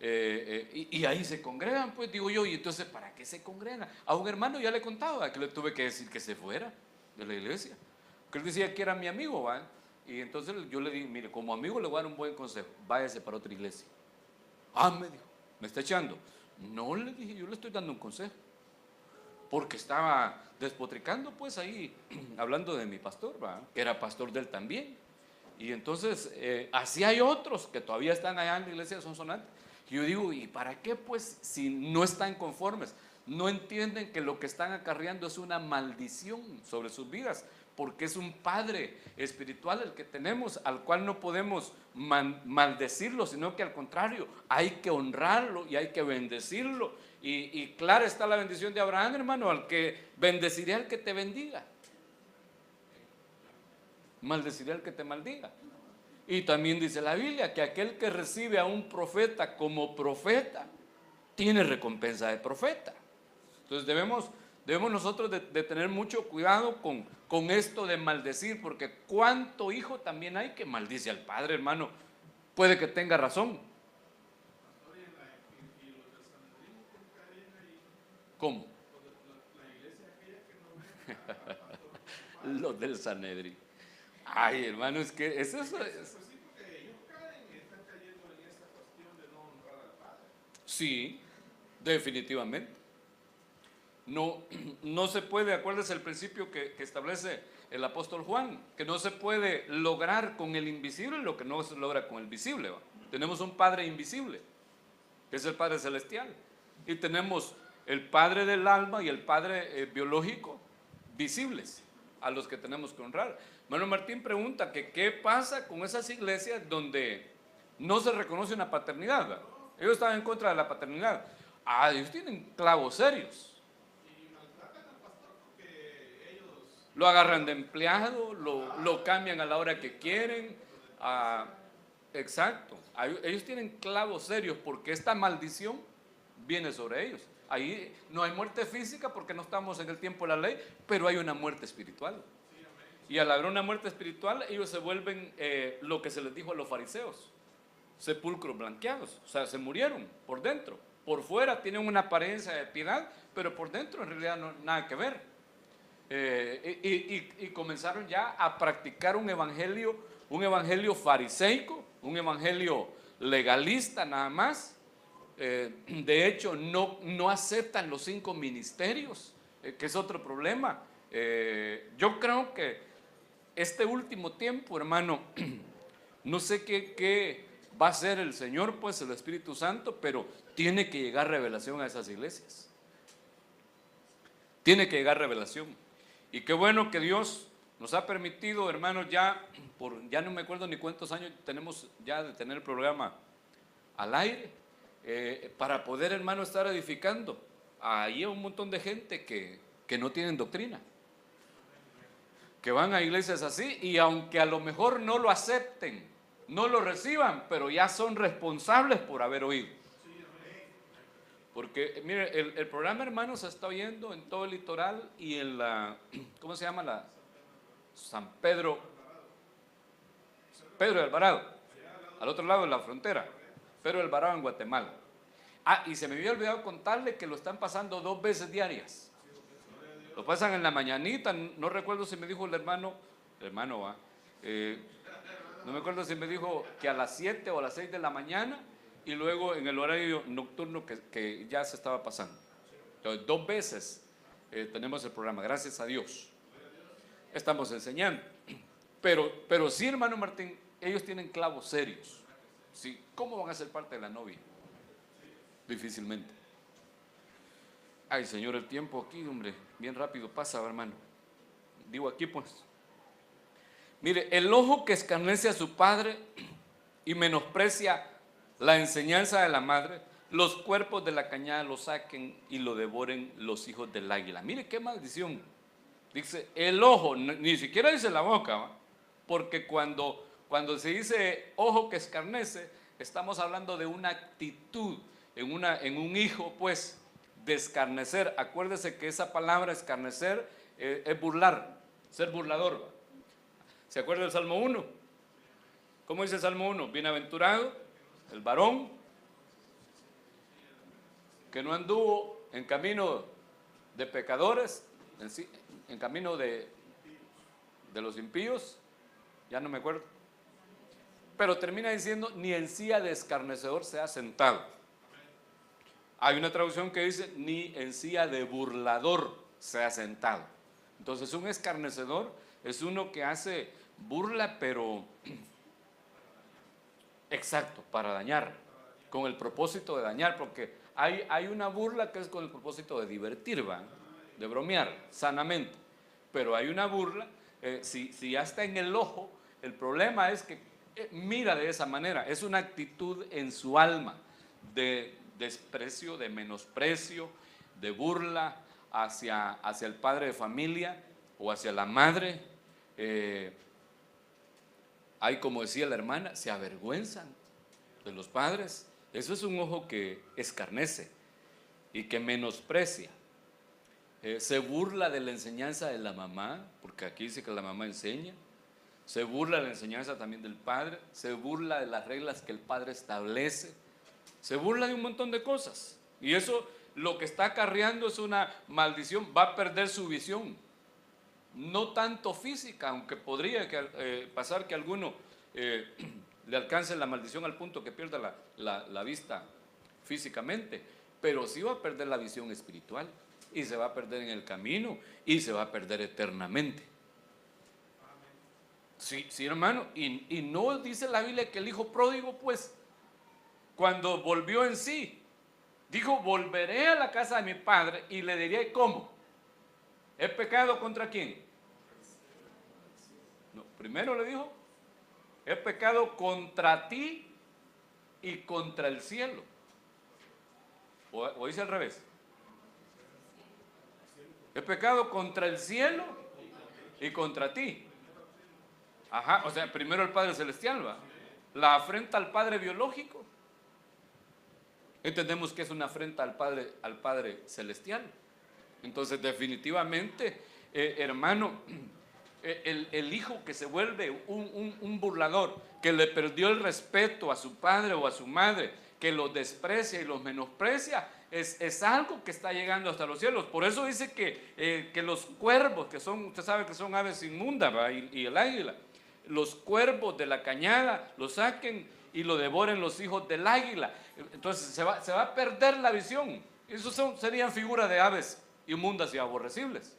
Y ahí se congregan, pues digo yo, y entonces ¿para qué se congregan? A un hermano ya le contaba que le tuve que decir que se fuera de la iglesia, que él decía que era mi amigo, ¿va? Y entonces yo le dije, mire, como amigo le voy a dar un buen consejo, váyase para otra iglesia. Ah, me dijo, ¿me está echando? No, le dije, yo le estoy dando un consejo, porque estaba despotricando pues ahí, hablando de mi pastor, ¿va? Que era pastor de él también. Y entonces, así hay otros que todavía están allá en la iglesia de Sonsonate. Y yo digo, ¿y para qué pues si no están conformes? No entienden que lo que están acarreando es una maldición sobre sus vidas, porque es un padre espiritual el que tenemos, al cual no podemos maldecirlo, sino que al contrario, hay que honrarlo y hay que bendecirlo. Y clara está la bendición de Abraham, hermano, al que bendeciré al que te bendiga, maldeciré al que te maldiga. Y también dice la Biblia que aquel que recibe a un profeta como profeta tiene recompensa de profeta. Entonces debemos nosotros de tener mucho cuidado con esto de maldecir, porque cuánto hijo también hay que maldice al padre, hermano. Puede que tenga razón. ¿Cómo? Los del Sanedrín. Ay, hermano, es que es eso. Sí, definitivamente. No se puede, acuérdese el principio que establece el apóstol Juan, que no se puede lograr con el invisible lo que no se logra con el visible, ¿va? Tenemos un Padre invisible, que es el Padre celestial, y tenemos el Padre del alma y el Padre biológico visibles, a los que tenemos que honrar. Hermano Martín pregunta que qué pasa con esas iglesias donde no se reconoce una paternidad, ¿va? Ellos están en contra de la paternidad. Ah, ellos tienen clavos serios. Lo agarran de empleado, lo cambian a la hora que quieren. Exacto. Ellos tienen clavos serios porque esta maldición viene sobre ellos. Ahí no hay muerte física porque no estamos en el tiempo de la ley, pero hay una muerte espiritual. Y al haber una muerte espiritual, ellos se vuelven lo que se les dijo a los fariseos: sepulcros blanqueados. O sea, se murieron por dentro. Por fuera tienen una apariencia de piedad, pero por dentro en realidad no nada que ver. Y comenzaron ya a practicar un evangelio fariseico, un evangelio legalista nada más. De hecho, no aceptan los 5 ministerios, que es otro problema. Yo creo que este último tiempo, hermano, no sé qué va a hacer el Señor, pues el Espíritu Santo, pero tiene que llegar revelación a esas iglesias. Tiene que llegar revelación. Y qué bueno que Dios nos ha permitido, hermanos, ya no me acuerdo ni cuántos años tenemos ya de tener el programa al aire, para poder, hermano, estar edificando. Ahí hay un montón de gente que no tienen doctrina, que van a iglesias así, y aunque a lo mejor no lo acepten, no lo reciban, pero ya son responsables por haber oído. Porque, mire, el programa, hermanos, se está oyendo en todo el litoral y en la, ¿cómo se llama? San Pedro de Alvarado, al otro lado de la frontera, Pedro de Alvarado en Guatemala. Ah, y se me había olvidado contarle que lo están pasando 2 veces diarias. Lo pasan en la mañanita, no recuerdo si me dijo el hermano va, no me acuerdo si me dijo que a las 7 o a las 6 de la mañana, y luego en el horario nocturno que ya se estaba pasando. Entonces, 2 veces tenemos el programa, gracias a Dios. Estamos enseñando. Pero sí, hermano Martín, ellos tienen clavos serios. ¿Sí? ¿Cómo van a ser parte de la novia? Difícilmente. Ay, Señor, el tiempo aquí, hombre, bien rápido pasa, hermano. Digo aquí, pues. Mire, el ojo que escarnece a su padre y menosprecia la enseñanza de la madre, los cuerpos de la cañada lo saquen y lo devoren los hijos del águila. Mire qué maldición. Dice el ojo, ni siquiera dice la boca, ¿va? Porque cuando se dice ojo que escarnece, estamos hablando de una actitud en un hijo, pues, de escarnecer. Acuérdese que esa palabra escarnecer es burlar, ser burlador. ¿Se acuerda del Salmo 1? ¿Cómo dice el Salmo 1? Bienaventurado el varón que no anduvo en camino de pecadores, en camino de los impíos, ya no me acuerdo, pero termina diciendo, ni en silla de escarnecedor se ha sentado. Hay una traducción que dice, ni en silla de burlador se ha sentado. Entonces, un escarnecedor es uno que hace burla, pero exacto, para dañar, con el propósito de dañar, porque hay una burla que es con el propósito de divertir, ¿va? De bromear sanamente, pero hay una burla, si ya está en el ojo, el problema es que mira de esa manera, es una actitud en su alma de desprecio, de menosprecio, de burla hacia el padre de familia o hacia la madre. Hay, como decía la hermana, se avergüenzan de los padres. Eso es un ojo que escarnece y que menosprecia. Se burla de la enseñanza de la mamá, porque aquí dice que la mamá enseña. Se burla de la enseñanza también del padre. Se burla de las reglas que el padre establece. Se burla de un montón de cosas. Y eso lo que está acarreando es una maldición. Va a perder su visión. No tanto física, aunque podría pasar que a alguno le alcance la maldición al punto que pierda la vista físicamente. Pero sí va a perder la visión espiritual. Y se va a perder en el camino. Y se va a perder eternamente. Sí, sí, hermano. Y no dice la Biblia que el hijo pródigo, pues, cuando volvió en sí, dijo, volveré a la casa de mi padre y le diré, ¿cómo? ¿He pecado contra quién? No, primero le dijo, he pecado contra ti y contra el cielo. ¿O dice al revés? He pecado contra el cielo y contra ti. Ajá, o sea, primero el Padre Celestial, ¿va? La afrenta al Padre biológico. Entendemos que es una afrenta al Padre Celestial. Entonces, definitivamente, hermano, el hijo que se vuelve un burlador, que le perdió el respeto a su padre o a su madre, que los desprecia y los menosprecia, es algo que está llegando hasta los cielos. Por eso dice que los cuervos, que son, usted sabe que son aves inmundas, ¿va? Y el águila, los cuervos de la cañada lo saquen y lo devoren los hijos del águila. Entonces se va a perder la visión. Esos serían figuras de aves inmundas y aborrecibles.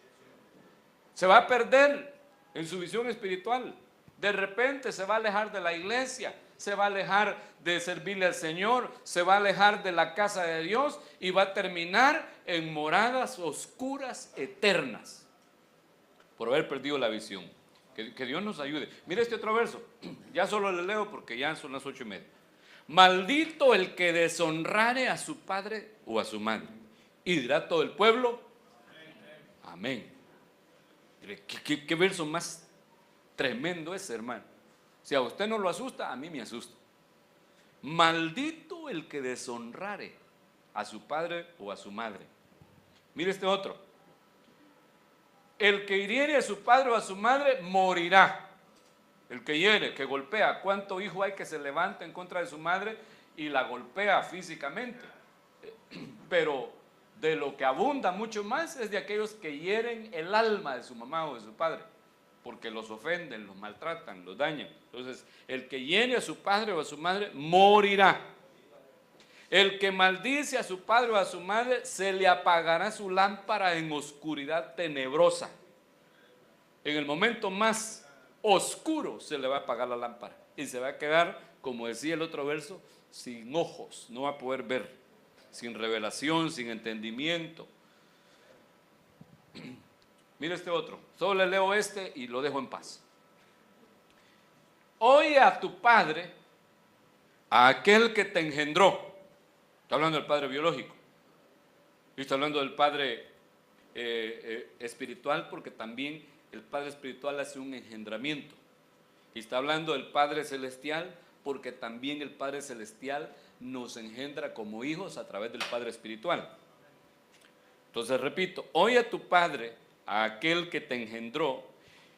Se va a perder en su visión espiritual. De repente se va a alejar de la iglesia, se va a alejar de servirle al Señor, se va a alejar de la casa de Dios y va a terminar en moradas oscuras eternas por haber perdido la visión. Que Dios nos ayude. Mire este otro verso, ya solo le leo porque ya son las 8:30. Maldito el que deshonrare a su padre o a su madre. Y dirá todo el pueblo, amén. ¿Qué verso más tremendo es, hermano? Si a usted no lo asusta, a mí me asusta. Maldito el que deshonrare a su padre o a su madre. Mire este otro. El que hiriere a su padre o a su madre morirá. El que hiere, que golpea. ¿Cuánto hijo hay que se levanta en contra de su madre y la golpea físicamente? pero de lo que abunda mucho más es de aquellos que hieren el alma de su mamá o de su padre, porque los ofenden, los maltratan, los dañan. Entonces, el que hiere a su padre o a su madre morirá. El que maldice a su padre o a su madre, se le apagará su lámpara en oscuridad tenebrosa. En el momento más oscuro se le va a apagar la lámpara y se va a quedar, como decía el otro verso, sin ojos, no va a poder ver, sin revelación, sin entendimiento. Mira este otro, solo le leo este y lo dejo en paz. Oye a tu padre, a aquel que te engendró. Está hablando del padre biológico. Y está hablando del padre espiritual, porque también el padre espiritual hace un engendramiento. Y está hablando del padre celestial, porque también el padre celestial nos engendra como hijos a través del padre espiritual. Entonces repito, oye a tu padre, a aquel que te engendró,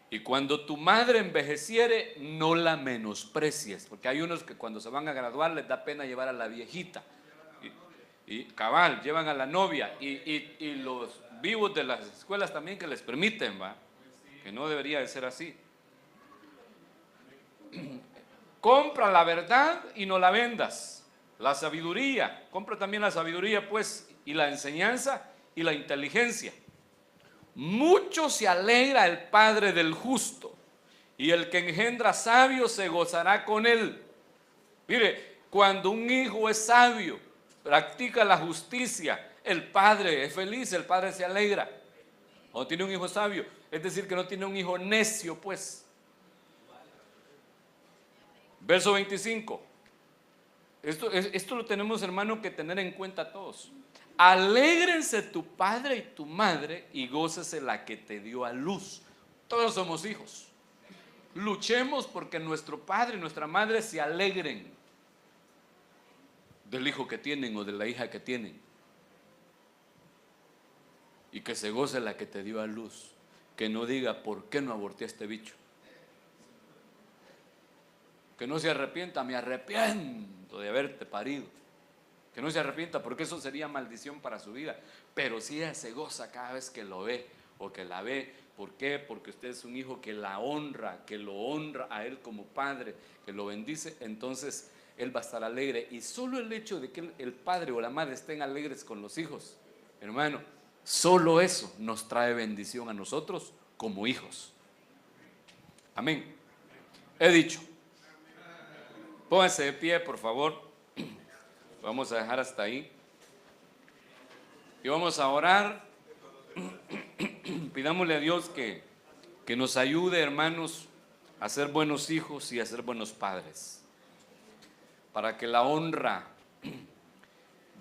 y cuando tu madre envejeciere, no la menosprecies, porque hay unos que cuando se van a graduar les da pena llevar a la viejita, y cabal, llevan a la novia, y los vivos de las escuelas también que les permiten, ¿va? Que no debería de ser así. Compra la verdad y no la vendas, la sabiduría, compra también la sabiduría pues, y la enseñanza y la inteligencia. Mucho se alegra el padre del justo, y el que engendra sabio se gozará con él. Mire, cuando un hijo es sabio, practica la justicia, el padre es feliz, el padre se alegra. O tiene un hijo sabio, es decir, que no tiene un hijo necio, pues. Verso 25. Esto lo tenemos, hermano, que tener en cuenta todos. Alégrense tu padre y tu madre y gócese la que te dio a luz. Todos somos hijos. Luchemos porque nuestro padre y nuestra madre se alegren del hijo que tienen o de la hija que tienen, y que se goce la que te dio a luz, que no diga ¿por qué no aborté a este bicho? Que no se arrepienta, me arrepiento de haberte parido. Que no se arrepienta porque eso sería maldición para su vida, pero si ella se goza cada vez que lo ve o que la ve. ¿Por qué? Porque usted es un hijo que la honra, que lo honra a él como padre, que lo bendice, entonces él va a estar alegre. Y solo el hecho de que el padre o la madre estén alegres con los hijos, hermano, solo eso nos trae bendición a nosotros como hijos. Amén. He dicho. Pónganse de pie, por favor. Vamos a dejar hasta ahí. Y vamos a orar. Pidámosle a Dios que nos ayude, hermanos, a ser buenos hijos y a ser buenos padres, para que la honra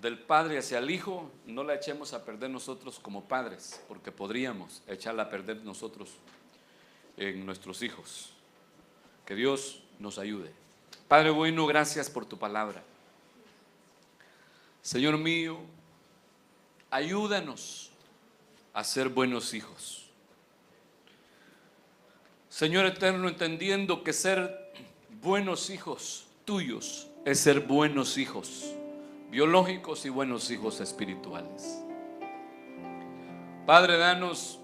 del padre hacia el hijo no la echemos a perder nosotros como padres, porque podríamos echarla a perder nosotros en nuestros hijos. Que Dios nos ayude. Padre bueno, gracias por tu palabra. Señor mío, ayúdanos a ser buenos hijos. Señor eterno, entendiendo que ser buenos hijos tuyos es ser buenos hijos biológicos y buenos hijos espirituales. Padre, danos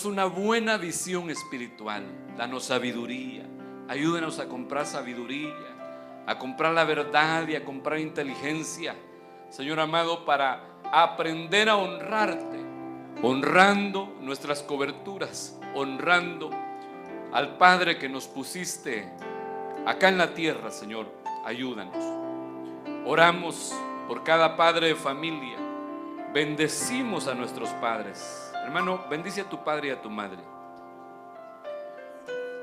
una buena visión espiritual, danos sabiduría, ayúdanos a comprar sabiduría, a comprar la verdad y a comprar inteligencia, Señor amado, para aprender a honrarte, honrando nuestras coberturas, honrando al Padre que nos pusiste acá en la tierra. Señor, ayúdanos. Oramos por cada padre de familia, bendecimos a nuestros padres. Hermano, bendice a tu padre y a tu madre.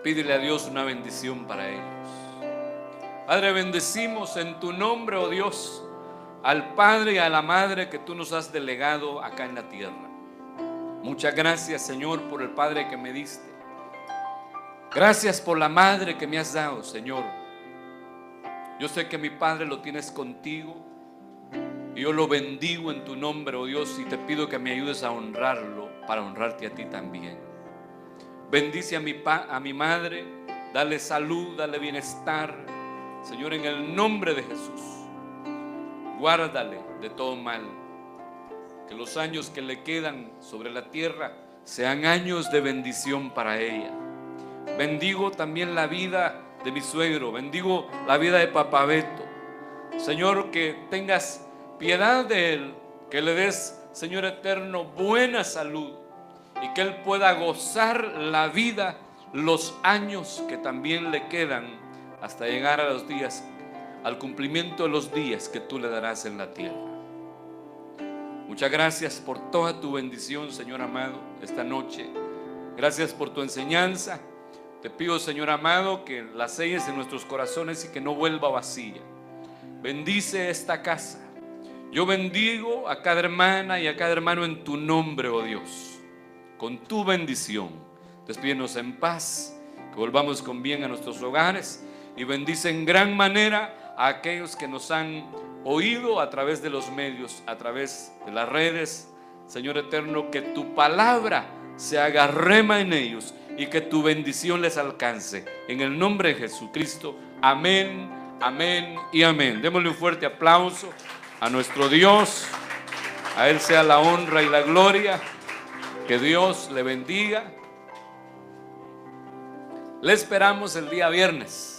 Pídele a Dios una bendición para ellos. Padre, bendecimos en tu nombre, oh Dios, al padre y a la madre que tú nos has delegado acá en la tierra. Muchas gracias, Señor, por el padre que me diste. Gracias por la madre que me has dado, Señor. Yo sé que mi padre lo tienes contigo y yo lo bendigo en tu nombre, oh Dios, y te pido que me ayudes a honrarlo para honrarte a ti también. Bendice a mi madre, dale salud, dale bienestar, Señor, en el nombre de Jesús. Guárdale, de todo mal. Que los años que le quedan sobre la tierra sean años de bendición para ella. Bendigo también la vida de mi suegro, bendigo la vida de Papá Beto. Señor, que tengas piedad de él, que le des, Señor eterno, buena salud y que él pueda gozar la vida, los años que también le quedan hasta llegar a los días, al cumplimiento de los días que tú le darás en la tierra. Muchas gracias por toda tu bendición, Señor amado, esta noche. Gracias por tu enseñanza. Te pido, Señor amado, que la selles en nuestros corazones y que no vuelva vacía. Bendice esta casa. Yo bendigo a cada hermana y a cada hermano en tu nombre, oh Dios. Con tu bendición. Despídenos en paz, que volvamos con bien a nuestros hogares y bendice en gran manera a aquellos que nos han oído a través de los medios, a través de las redes. Señor eterno, que tu palabra se haga rema en ellos y que tu bendición les alcance. En el nombre de Jesucristo, amén, amén y amén. Démosle un fuerte aplauso a nuestro Dios. A Él sea la honra y la gloria. Que Dios le bendiga. Le esperamos el día viernes.